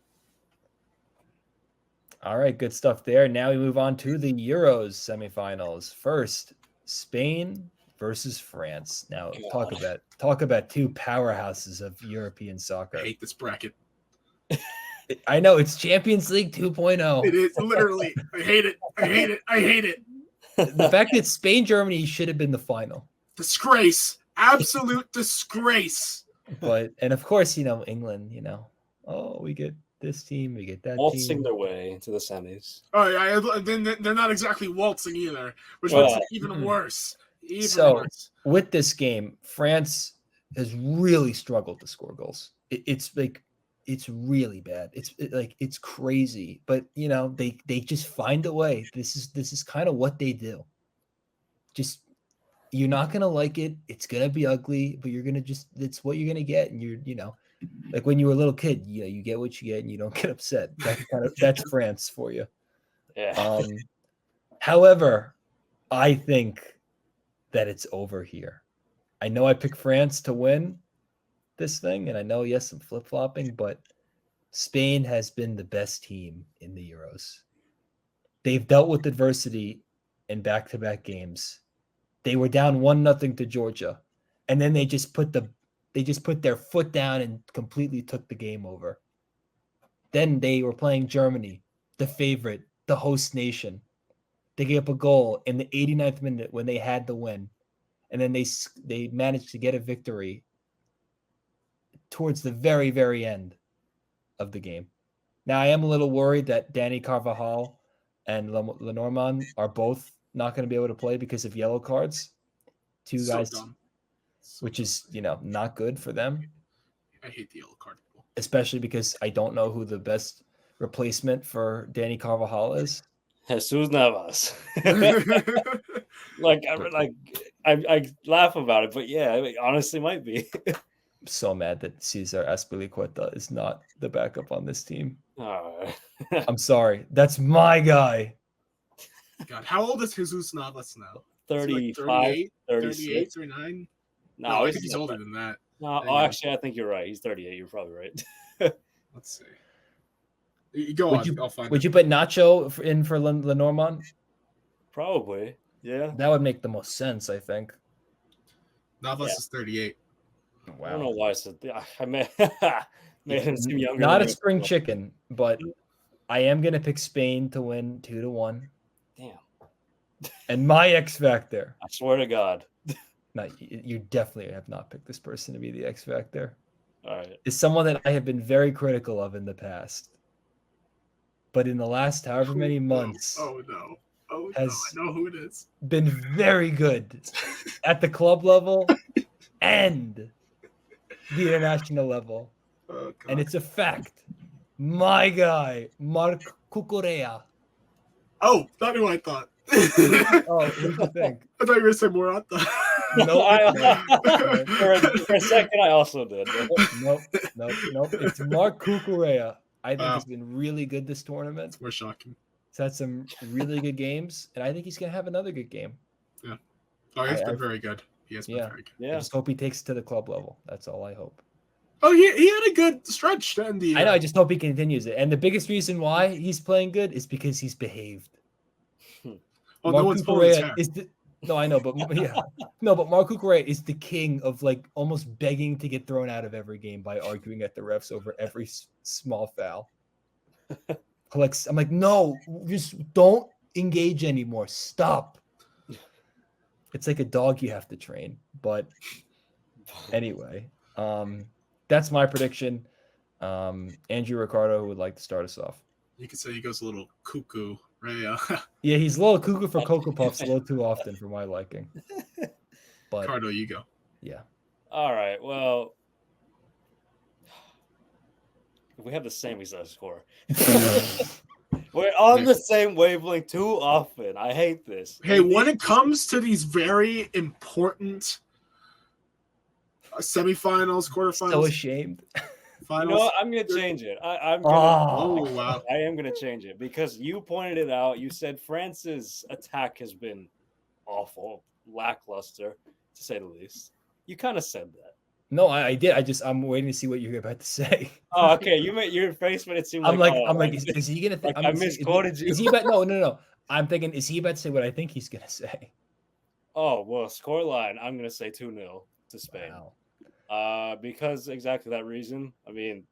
All right, good stuff there. Now we move on to the Euros semifinals. First, Spain versus France. Now talk about two powerhouses of European I soccer. hate this bracket. I know it's Champions League 2.0. It is literally. I hate it. The fact that Spain Germany should have been the final. Disgrace. Absolute disgrace. And of course, England, we get this team, we get that Waltzing team. their way into the semis. Oh, yeah, then they're not exactly waltzing either, which makes it even worse. Worse. With this game, France has really struggled to score goals. It's really bad. It's crazy, but they just find a way. This is kind of what they do. Just you're not gonna like it. It's gonna be ugly, but it's what you're gonna get, and like when you were a little kid, you get what you get, and you don't get upset. That's France for you. Yeah. However, I think that it's over here. I know I picked France to win this thing, and I know, yes, I'm flip-flopping, but Spain has been the best team in the Euros. They've dealt with adversity in back-to-back games. They were down 1-0 to Georgia, and then they just put their foot down and completely took the game over. Then they were playing Germany, the favorite, the host nation. They gave up a goal in the 89th minute when they had the win, and then they managed to get a victory towards the very, very end of the game. Now, I am a little worried that Danny Carvajal and Lenormand are both not going to be able to play because of yellow cards. Two guys, dumb. which is, not good for them. I hate the yellow card rule. Especially because I don't know who the best replacement for Danny Carvajal is. Jesus Navas. I laugh about it, but yeah, it honestly might be. I'm so mad that Cesar Azpilicueta is not the backup on this team. I'm sorry. That's my guy. God, how old is Jesus Navas now? 35, 36. 39? No, I think he's older than that. No, actually, I think you're right. He's 38. You're probably right. Let's see. Go on. I'll find Would you put Nacho in for Lenormand? Probably. Yeah. That would make the most sense, I think. Navas is 38. Wow. I don't know why I said that. I made him seem younger. Not a spring chicken, but I am going to pick Spain to win 2-1. Damn. And my X Factor. I swear to God. No, you definitely have not picked this person to be the X Factor. All right. Is someone that I have been very critical of in the past. But in the last however many months. No, I know who it is. Been very good at the club level and the international level. And it's a fact. My guy, Marc Cucurella. Oh, not who I thought. Oh, what did you think? I thought you were going to say Morata. No. For a second, I also did. Nope. It's Marc Cucurella. I think he's been really good this tournament. We're shocking. He's had some really good games, and I think he's going to have another good game. Yeah. Oh, he's been very good. He has been very good. Yeah. I just hope he takes it to the club level. That's all I hope. Oh, he had a good stretch to end the year. I know. I just hope he continues it. And the biggest reason why he's playing good is because he's behaved. Oh, no one's pulling his hair. No, I know, but yeah. No, but Marc Cucurella is the king of almost begging to get thrown out of every game by arguing at the refs over every small foul. I'm like, no, just don't engage anymore. Stop. It's like a dog you have to train. But anyway, that's my prediction. Andrew Ricardo, who would like to start us off. You could say he goes a little cuckoo, right? Yeah, he's a little cuckoo for Cocoa Puffs a little too often for my liking. But Ricardo, you go. Yeah. All right. Well, we have the same exact score. We're on the same wavelength too often. I hate this. Hey, when it comes to these very important Semifinals, So quarterfinals, ashamed. You finals. know what? I'm gonna change it. I'm gonna. Oh, Oh, wow. I am gonna change it because you pointed it out. You said France's attack has been awful, lackluster, to say the least. You kind of said that. no, I did. I'm waiting to see what you're about to say. Oh, okay. You made your face made it seem like I'm like, is he gonna think? like I misquoted you. Is he about? No. I'm thinking, is he about to say what I think he's gonna say? Oh well, scoreline. I'm gonna say 2-0 to Spain. Wow. Because exactly that reason. I mean,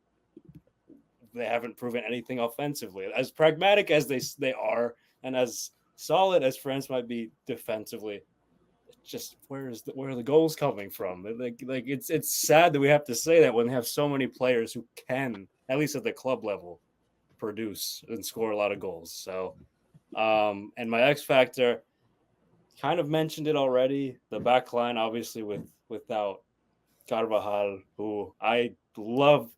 they haven't proven anything offensively. As pragmatic as they are, and as solid as France might be defensively, just where are the goals coming from? Like it's sad that we have to say that when they have so many players who can, at least at the club level, produce and score a lot of goals. So, and my X factor, kind of mentioned it already. The back line, obviously, without Carvajal, who I love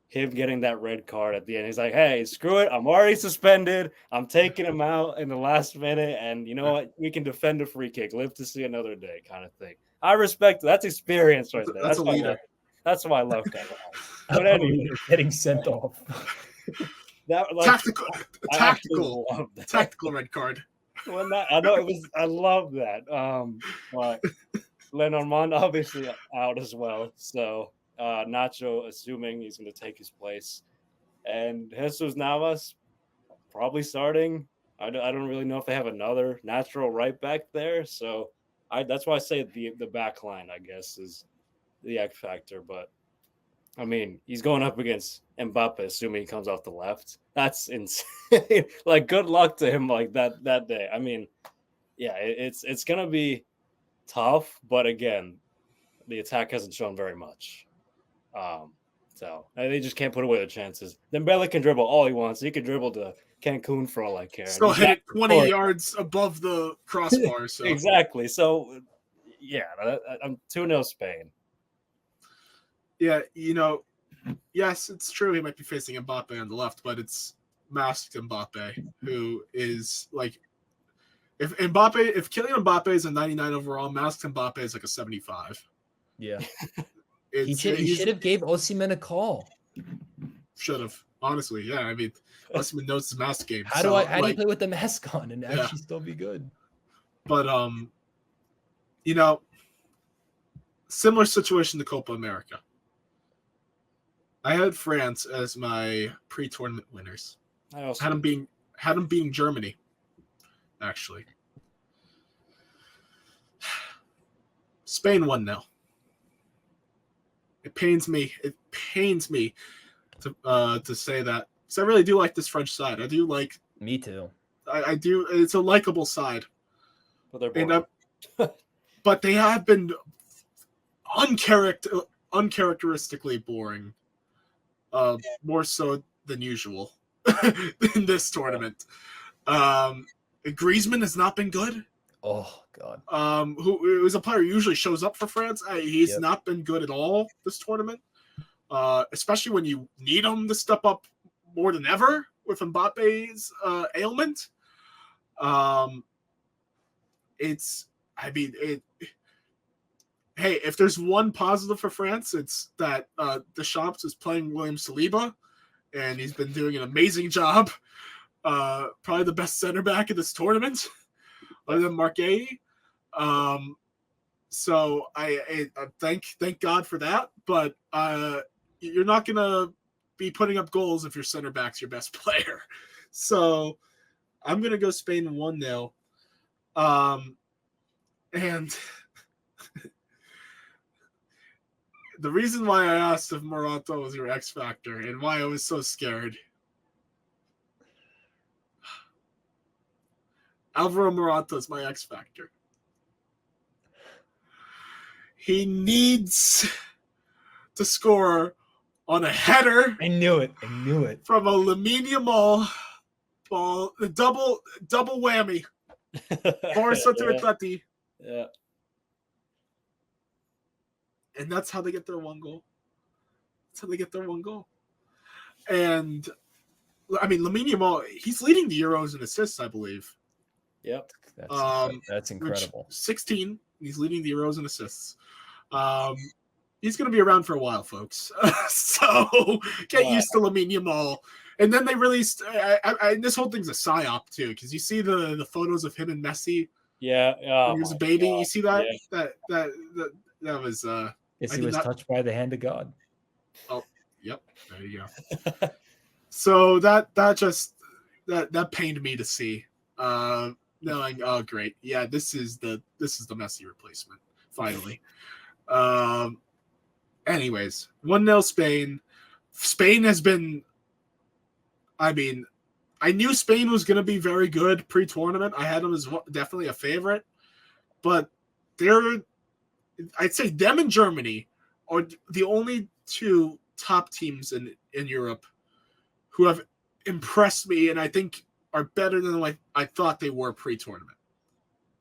him getting that red card at the end. He's like, hey, screw it. I'm already suspended. I'm taking him out in the last minute. And you know what? We can defend a free kick. Live to see another day kind of thing. I respect it. That's experience right there. That's a leader. That's why I love Carvajal. But anyway, Getting sent off. that like, Tactical red card. Well, I know it was. I love that. But Lenormand obviously out as well. So Nacho, assuming he's going to take his place, and Jesus Navas probably starting. I don't really know if they have another natural right back there. So that's why I say the back line, I guess, is the X factor. But I mean, he's going up against Mbappe, assuming he comes off the left. That's insane. Like, good luck to him like that day. I mean, yeah, it's gonna be tough, but again, the attack hasn't shown very much. So they just can't put away their chances. Dembele can dribble all he wants. He can dribble to Cancun for all I care. Still hit it 20 yards above the crossbar. So exactly. So yeah, I'm 2-0 Spain. Yeah, yes, it's true he might be facing Mbappe on the left, but it's masked Mbappe, who is like, if Kylian Mbappe is a 99 overall, masked Mbappe is like a 75. Yeah. He should have gave Osimhen a call. Should have, honestly. Yeah, I mean, Osimhen knows the mask game. How do you play with the mask on and actually still be good? But similar situation to Copa America. I had France as my pre-tournament winners. I also had them beating Germany. Actually, Spain 1-0. It pains me to say that, because I really do like this French side. I do like. Me too. I do. It's a likable side. But they're boring. But they have been uncharacteristically boring. More so than usual in this tournament. Griezmann has not been good. Oh God. Who is a player who usually shows up for France. He's not been good at all this tournament. Especially when you need him to step up more than ever with Mbappe's ailment. Hey, if there's one positive for France, it's that Deschamps is playing William Saliba, and he's been doing an amazing job. Probably the best center back in this tournament, other than Marquet. So I thank God for that. But you're not gonna be putting up goals if your center back's your best player. So I'm gonna go Spain 1-0. And the reason why I asked if Morata was your X factor and why I was so scared. Alvaro Morata is my X factor. He needs to score on a header. I knew it. From a Lamine Yamal ball, double whammy. Forza to Atleti. Yeah. And that's how they get their one goal. And I mean, Lamine Yamal, he's leading the Euros in assists, I believe. Yep. That's incredible. 16. He's leading the Euros in assists. he's going to be around for a while, folks. So get used to Lamine Yamal. And then they released this whole thing's a psyop too, because you see the photos of him and Messi. Yeah, when he was a baby. God. You see that? Yeah. That was. Yes, he was touched by the hand of God. Oh, yep. There you go. So that pained me to see. Knowing, oh great, yeah, this is the Messi replacement. Finally. Anyways, 1-0 Spain. Spain has been. I mean, I knew Spain was going to be very good pre-tournament. I had them as definitely a favorite, but I'd say them and Germany are the only two top teams in Europe who have impressed me, and I think are better than like I thought they were pre-tournament.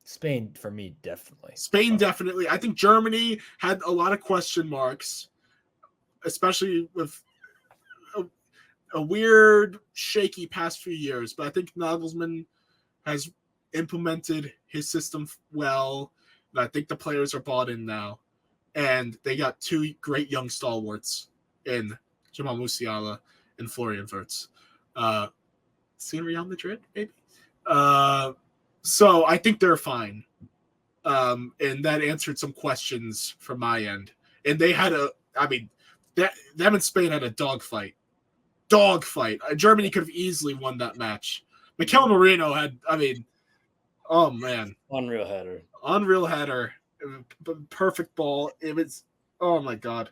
Spain, for me, definitely. Spain, definitely. I think Germany had a lot of question marks, especially with a weird, shaky past few years. But I think Nagelsmann has implemented his system well. And I think the players are bought in now. And they got two great young stalwarts in Jamal Musiala and Florian Wirtz. Seen Real Madrid, maybe? So I think they're fine. And that answered some questions from my end. And they had them and Spain had a dogfight. Germany could have easily won that match. Mikel Merino had, oh man. Unreal header. Perfect ball. It was, oh my God.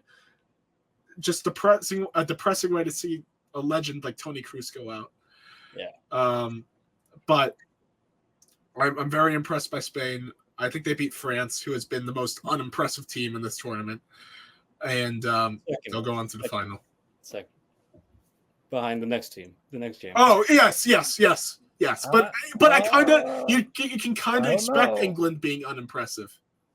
Just a depressing way to see a legend like Toni Kroos go out. Yeah. But I'm very impressed by Spain. I think they beat France, who has been the most unimpressive team in this tournament. And they'll go on to the final. Second. Behind the next team. The next game. Oh, yes. But I kind of you can kind of expect England being unimpressive.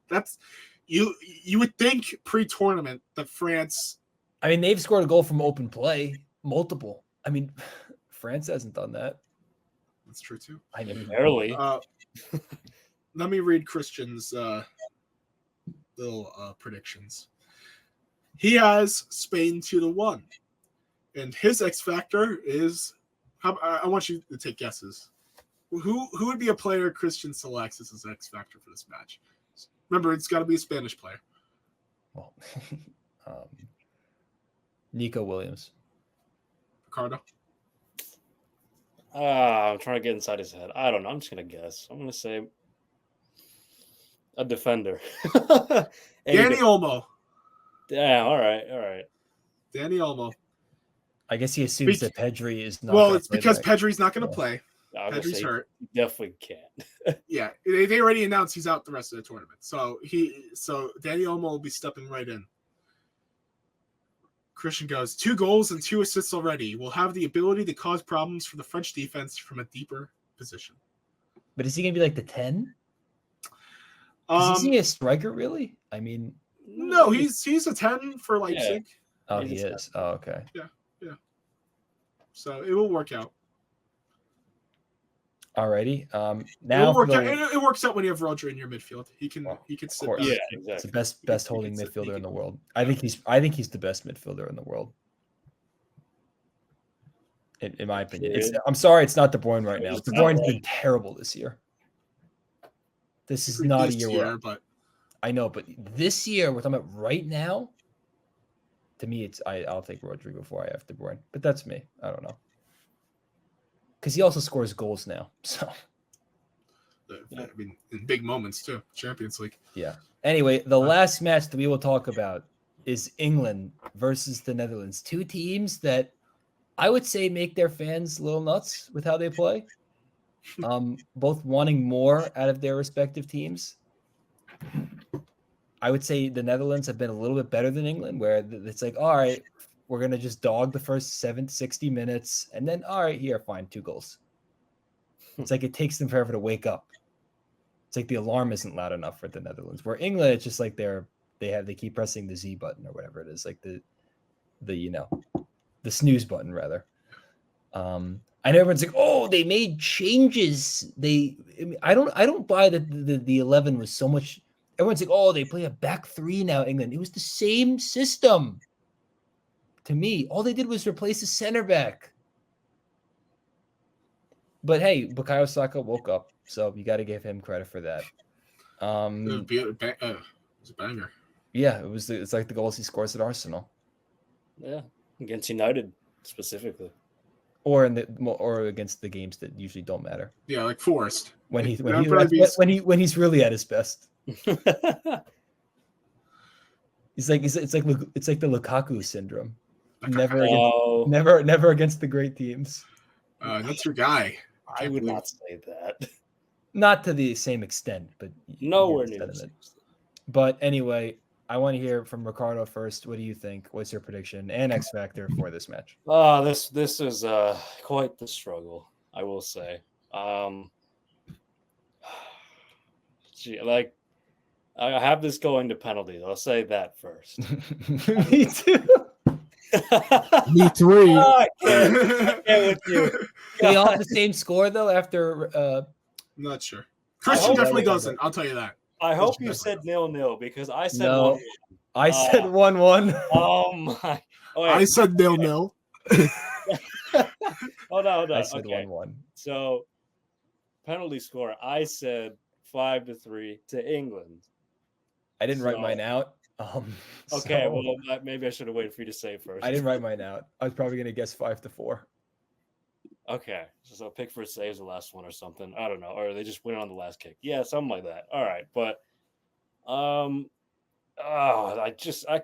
That's you would think pre-tournament that France. They've scored a goal from open play, multiple. France hasn't done that. That's true too. Barely. Let me read Christian's little predictions. He has Spain 2-1, and his X factor is. I want you to take guesses. Who would be a player Christian selects as his X factor for this match? Remember, it's got to be a Spanish player. Well, Nico Williams. Ricardo. I'm trying to get inside his head. I don't know. I'm just gonna guess. I'm gonna say a defender. Danny Olmo. Yeah. All right. Danny Olmo. I guess he assumes that Pedri is not. Well, it's because Pedri's not going to play. Pedri's hurt. Definitely can't. Yeah, they already announced he's out the rest of the tournament. So Danny Olmo will be stepping right in. Christian goes 2 goals and 2 assists already. Will have the ability to cause problems for the French defense from a deeper position. But is he going to be like the 10? Is he a striker really? No, he's a 10 for Leipzig. Yeah. Oh, he is. Oh, okay. Yeah. So it will work out. Alrighty. Now it works out when you have Rodri in your midfield. He can sit back. Yeah, exactly. It's the best holding midfielder in the world. I think he's the best midfielder in the world. In my opinion. I'm sorry it's not De Bruyne right now. De Bruyne's been terrible this year. This is not a year but I know, but this year we're talking about right now. To me, I'll take Rodri before I have De Bruyne, but that's me. I don't know, because he also scores goals now. So, in big moments too, Champions League. Yeah. Anyway, the last match that we will talk about is England versus the Netherlands. 2 teams that I would say make their fans a little nuts with how they play. Both wanting more out of their respective teams. I would say the Netherlands have been a little bit better than England, where it's like, all right, we're going to just dog the first 60 minutes. And then, all right, here, fine, 2 goals. It's like it takes them forever to wake up. It's like the alarm isn't loud enough for the Netherlands. Where England, it's just like they keep pressing the Z button or whatever it is, like the snooze button rather. I know everyone's like, oh, they made changes. I don't buy that the 11 was so much. everyone's like, oh, they play a back three now, England. It was the same system. To me, all they did was replace the center back. But hey, Bukayo Saka woke up, so you got to give him credit for that. It was a banger. Yeah, it's like the goals he scores at Arsenal. Yeah, against United specifically, or against the games that usually don't matter. Yeah, like Forest. When he's really at his best. It's like the Lukaku syndrome. Never against the great teams. That's your guy. I would not say that. Not to the same extent, but nowhere near it. But anyway, I want to hear from Ricardo first. What do you think? What's your prediction and X factor for this match? This is quite the struggle, I will say. I have this going to penalties. I'll say that first. Me too. Me three. I can't with you. They all have the same score though. After I'm not sure. Christian definitely doesn't. I'll tell you that. I hope you said 0-0 because I said no. 1-1. I said 1-1. Oh my! Oh, I said 0-0. Oh no! I said okay. 1-1. So penalty score. I said 5-3 to England. I didn't write mine out. Okay, well maybe I should have waited for you to say first. I didn't write mine out. I was probably gonna guess 5-4. Okay, so Pickford saves the last one or something. I don't know, or they just win on the last kick. Yeah, something like that. All right, but I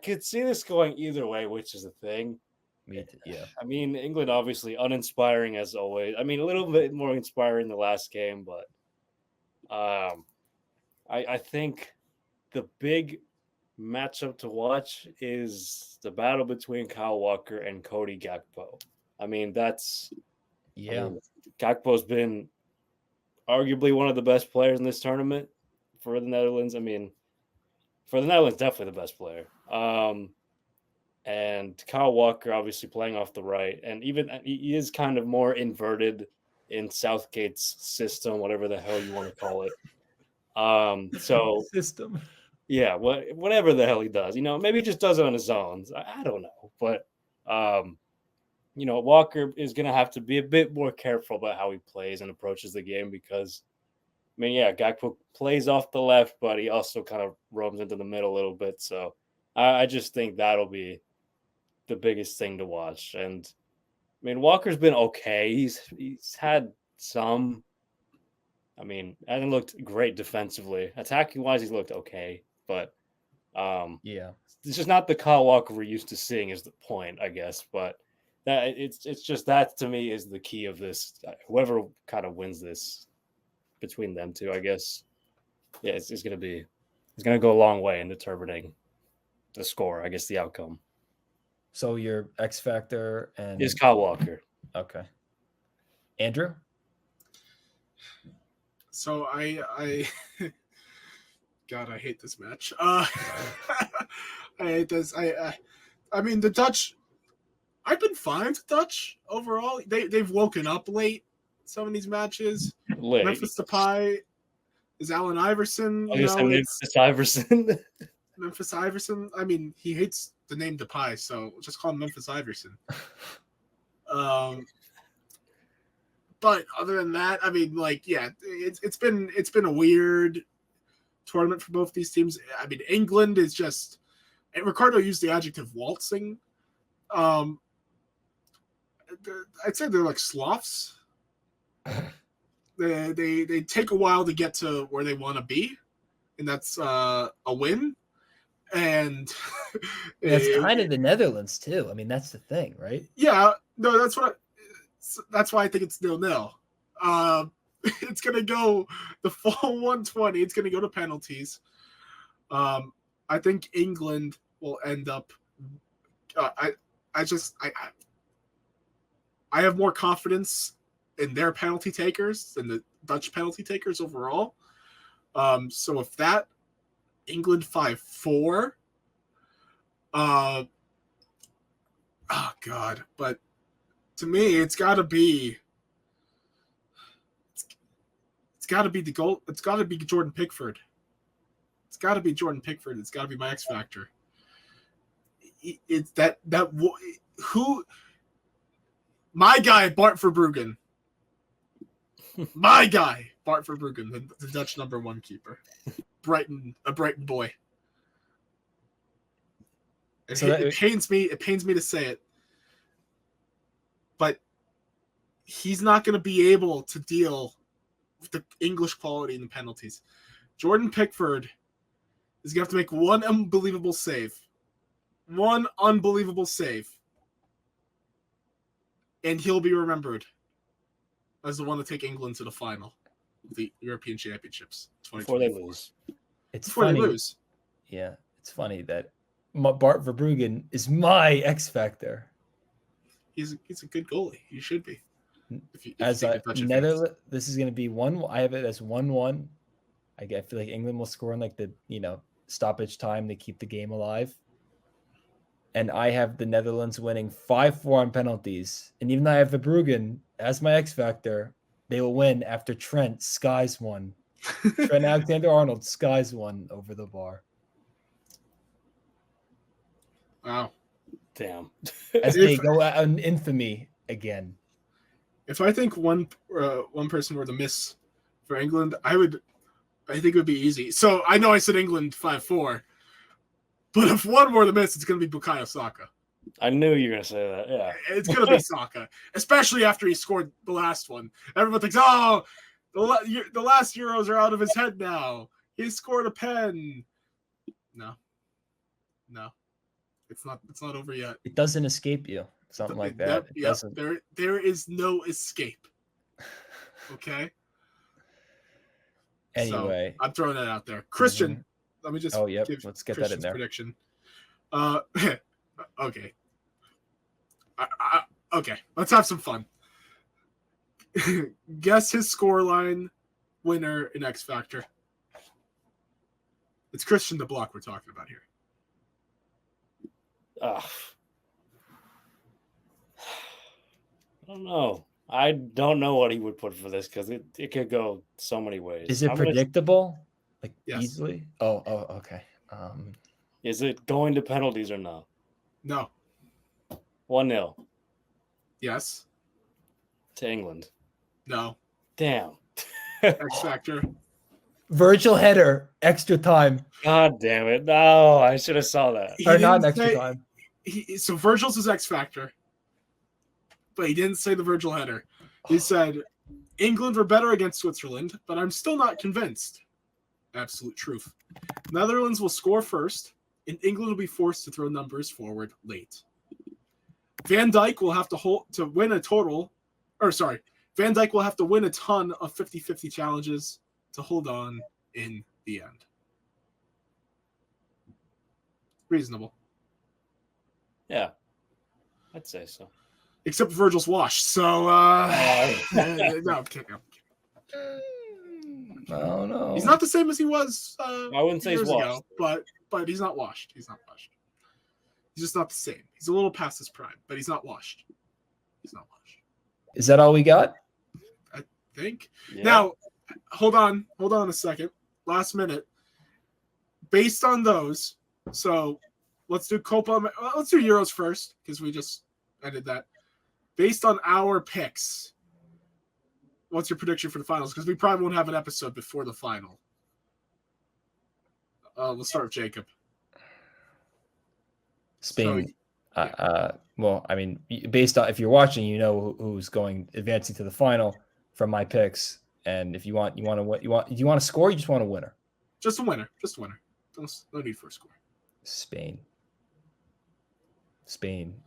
could see this going either way, which is the thing. Me too, yeah. I mean, England obviously uninspiring as always. I mean, a little bit more inspiring the last game, but I think the big matchup to watch is the battle between Kyle Walker and Cody Gakpo. I mean, Gakpo's been arguably one of the best players in this tournament for the Netherlands. I mean, for the Netherlands, definitely the best player. And Kyle Walker obviously playing off the right, and even he is kind of more inverted in Southgate's system, whatever the hell you want to call it. So system. Yeah, whatever the hell he does, maybe he just does it on his own. I don't know, but Walker is going to have to be a bit more careful about how he plays and approaches the game because, Gakpo plays off the left, but he also kind of roams into the middle a little bit. So I just think that'll be the biggest thing to watch. And Walker's been okay. He's had some. Hasn't looked great defensively. Attacking wise, he's looked okay, but it's just not the Kyle Walker we're used to seeing. Is the point, I guess, but. That it's just that to me is the key of this. Whoever kind of wins this between them two, I guess, it's going to go a long way in determining the score. I guess the outcome. So your X factor is Kyle Walker. Okay, Andrew. So I God, I hate this match. I hate this. I mean the Dutch. I've been fine with the Dutch overall. They've woken up late some of these matches. Memphis Depay is Allen Iverson. Memphis Iverson. Memphis Iverson. I mean, he hates the name Depay, so just call him Memphis Iverson. But other than that, it's been a weird tournament for both these teams. I mean, England is just. And Ricardo used the adjective waltzing. I'd say they're like sloths. They take a while to get to where they want to be, and that's a win. And that's kind of the Netherlands too. I mean, that's the thing, right? Yeah, no, that's why I think it's 0-0. It's gonna go the full 120. It's gonna go to penalties. I think England will end up. I have more confidence in their penalty takers than the Dutch penalty takers overall. So if that England 5-4, oh God! But to me, it's got to be the goal. It's got to be Jordan Pickford It's got to be Jordan Pickford. It's got to be my X factor. It's who. My guy, Bart Verbruggen. My guy, Bart Verbruggen, the Dutch number 1 keeper. A Brighton boy. It pains me to say it, but he's not going to be able to deal with the English quality in the penalties. Jordan Pickford is going to have to make one unbelievable save. And he'll be remembered as the one to take England to the final of the European Championships. Before they lose. Before they lose. Yeah, it's funny that Bart Verbruggen is my X factor. He's a good goalie. He should be. This is going to be 1. I have it as 1-1. I feel like England will score in like the stoppage time to keep the game alive. And I have the Netherlands winning 5-4 on penalties. And even though I have Verbruggen as my X factor, they will win after Trent skies one. Trent Alexander-Arnold skies one over the bar. Wow. Damn. As they go out in infamy again. If I think one person were to miss for England, I think it would be easy. So I know I said England 5-4, but if one were to miss, it's going to be Bukayo Saka. I knew you were going to say that. Yeah, it's going to be Saka, especially after he scored the last one. Everyone thinks, "Oh, the last Euros are out of his head now. He scored a pen." No, it's not over yet. It doesn't escape you. Something like that. There is no escape. Okay. Anyway, so, I'm throwing that out there. Christian, let me just give let's get Christian's that in there. Prediction. Okay. Okay, let's have some fun. Guess his scoreline, winner, and X factor. It's Christian the Block we're talking about here. I don't know. I don't know what he would put for this because it could go so many ways. Is it predictable? Yes. Easily? Oh, okay. Is it going to penalties or no? No. 1-0. Yes. To England. No. Damn. X factor. Virgil header, extra time. God damn it. No, I should have saw that. Or not an extra time. So Virgil's his X factor. But he didn't say the Virgil header. He said, England were better against Switzerland, but I'm still not convinced. Absolute truth. Netherlands will score first, and England will be forced to throw numbers forward late. Van Dijk will have to win a ton of 50-50 challenges to hold on in the end. Reasonable. Yeah, I'd say so. Except Virgil's washed, so no, I'm kidding. Oh no, he's not the same as he was. I wouldn't say he's washed, ago, but he's not washed. He's just not the same. He's a little past his prime, but he's not washed. Is that all we got? I think. Yeah. Now, hold on a second. Last minute. Based on those, so let's do let's do Euros first because we just ended that. Based on our picks, what's your prediction for the finals? Because we probably won't have an episode before the final. We'll start with Jacob. Spain. Well, I mean, based on if you're watching, you know who's advancing to the final from my picks. And if you want to score, you just want a winner. Just a winner. No need for a score. Spain.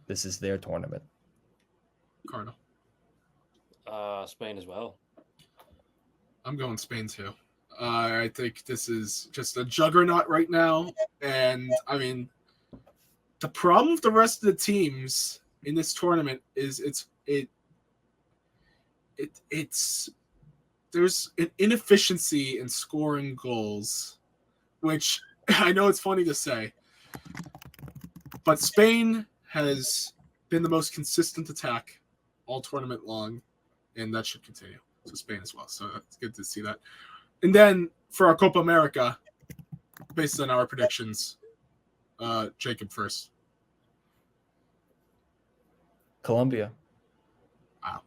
This is their tournament. Ricardo. Spain as well. I'm going Spain too. I think this is just a juggernaut right now, and I mean, the problem with the rest of the teams in this tournament is there's an inefficiency in scoring goals, which I know it's funny to say, but Spain has been the most consistent attack all tournament long, and that should continue. So Spain as well. So it's good to see that. And then for our Copa America, based on our predictions. Jacob first. Colombia. Wow.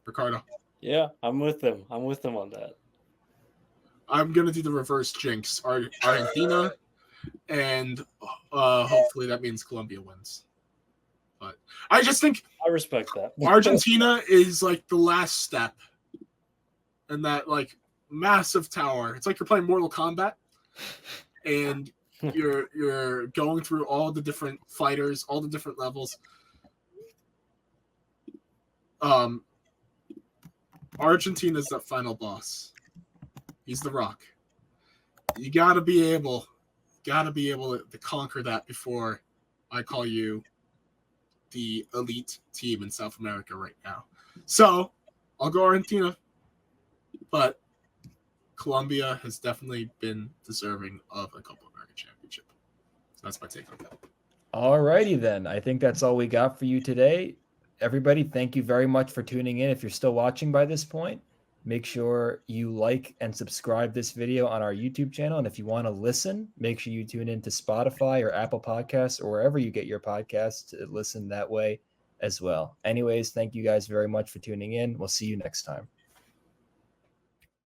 Ricardo. Yeah, I'm with them. I'm with them on that. I'm gonna do the reverse jinx. Argentina, and hopefully that means Colombia wins. But I just think I respect that. Argentina is like the last step in that like massive tower. It's like you're playing Mortal Kombat, and you're going through all the different fighters, all the different levels. Argentina's that final boss. He's the Rock. You gotta be able to conquer that before I call you the elite team in South America right now. So I'll go Argentina, but Colombia has definitely been deserving of a Copa America championship. So that's my take on that. All righty then. I think that's all we got for you today. Everybody, thank you very much for tuning in. If you're still watching by this point, make sure you like and subscribe this video on our YouTube channel. And if you want to listen, make sure you tune into Spotify or Apple Podcasts or wherever you get your podcasts to listen that way as well. Anyways, thank you guys very much for tuning in. We'll see you next time.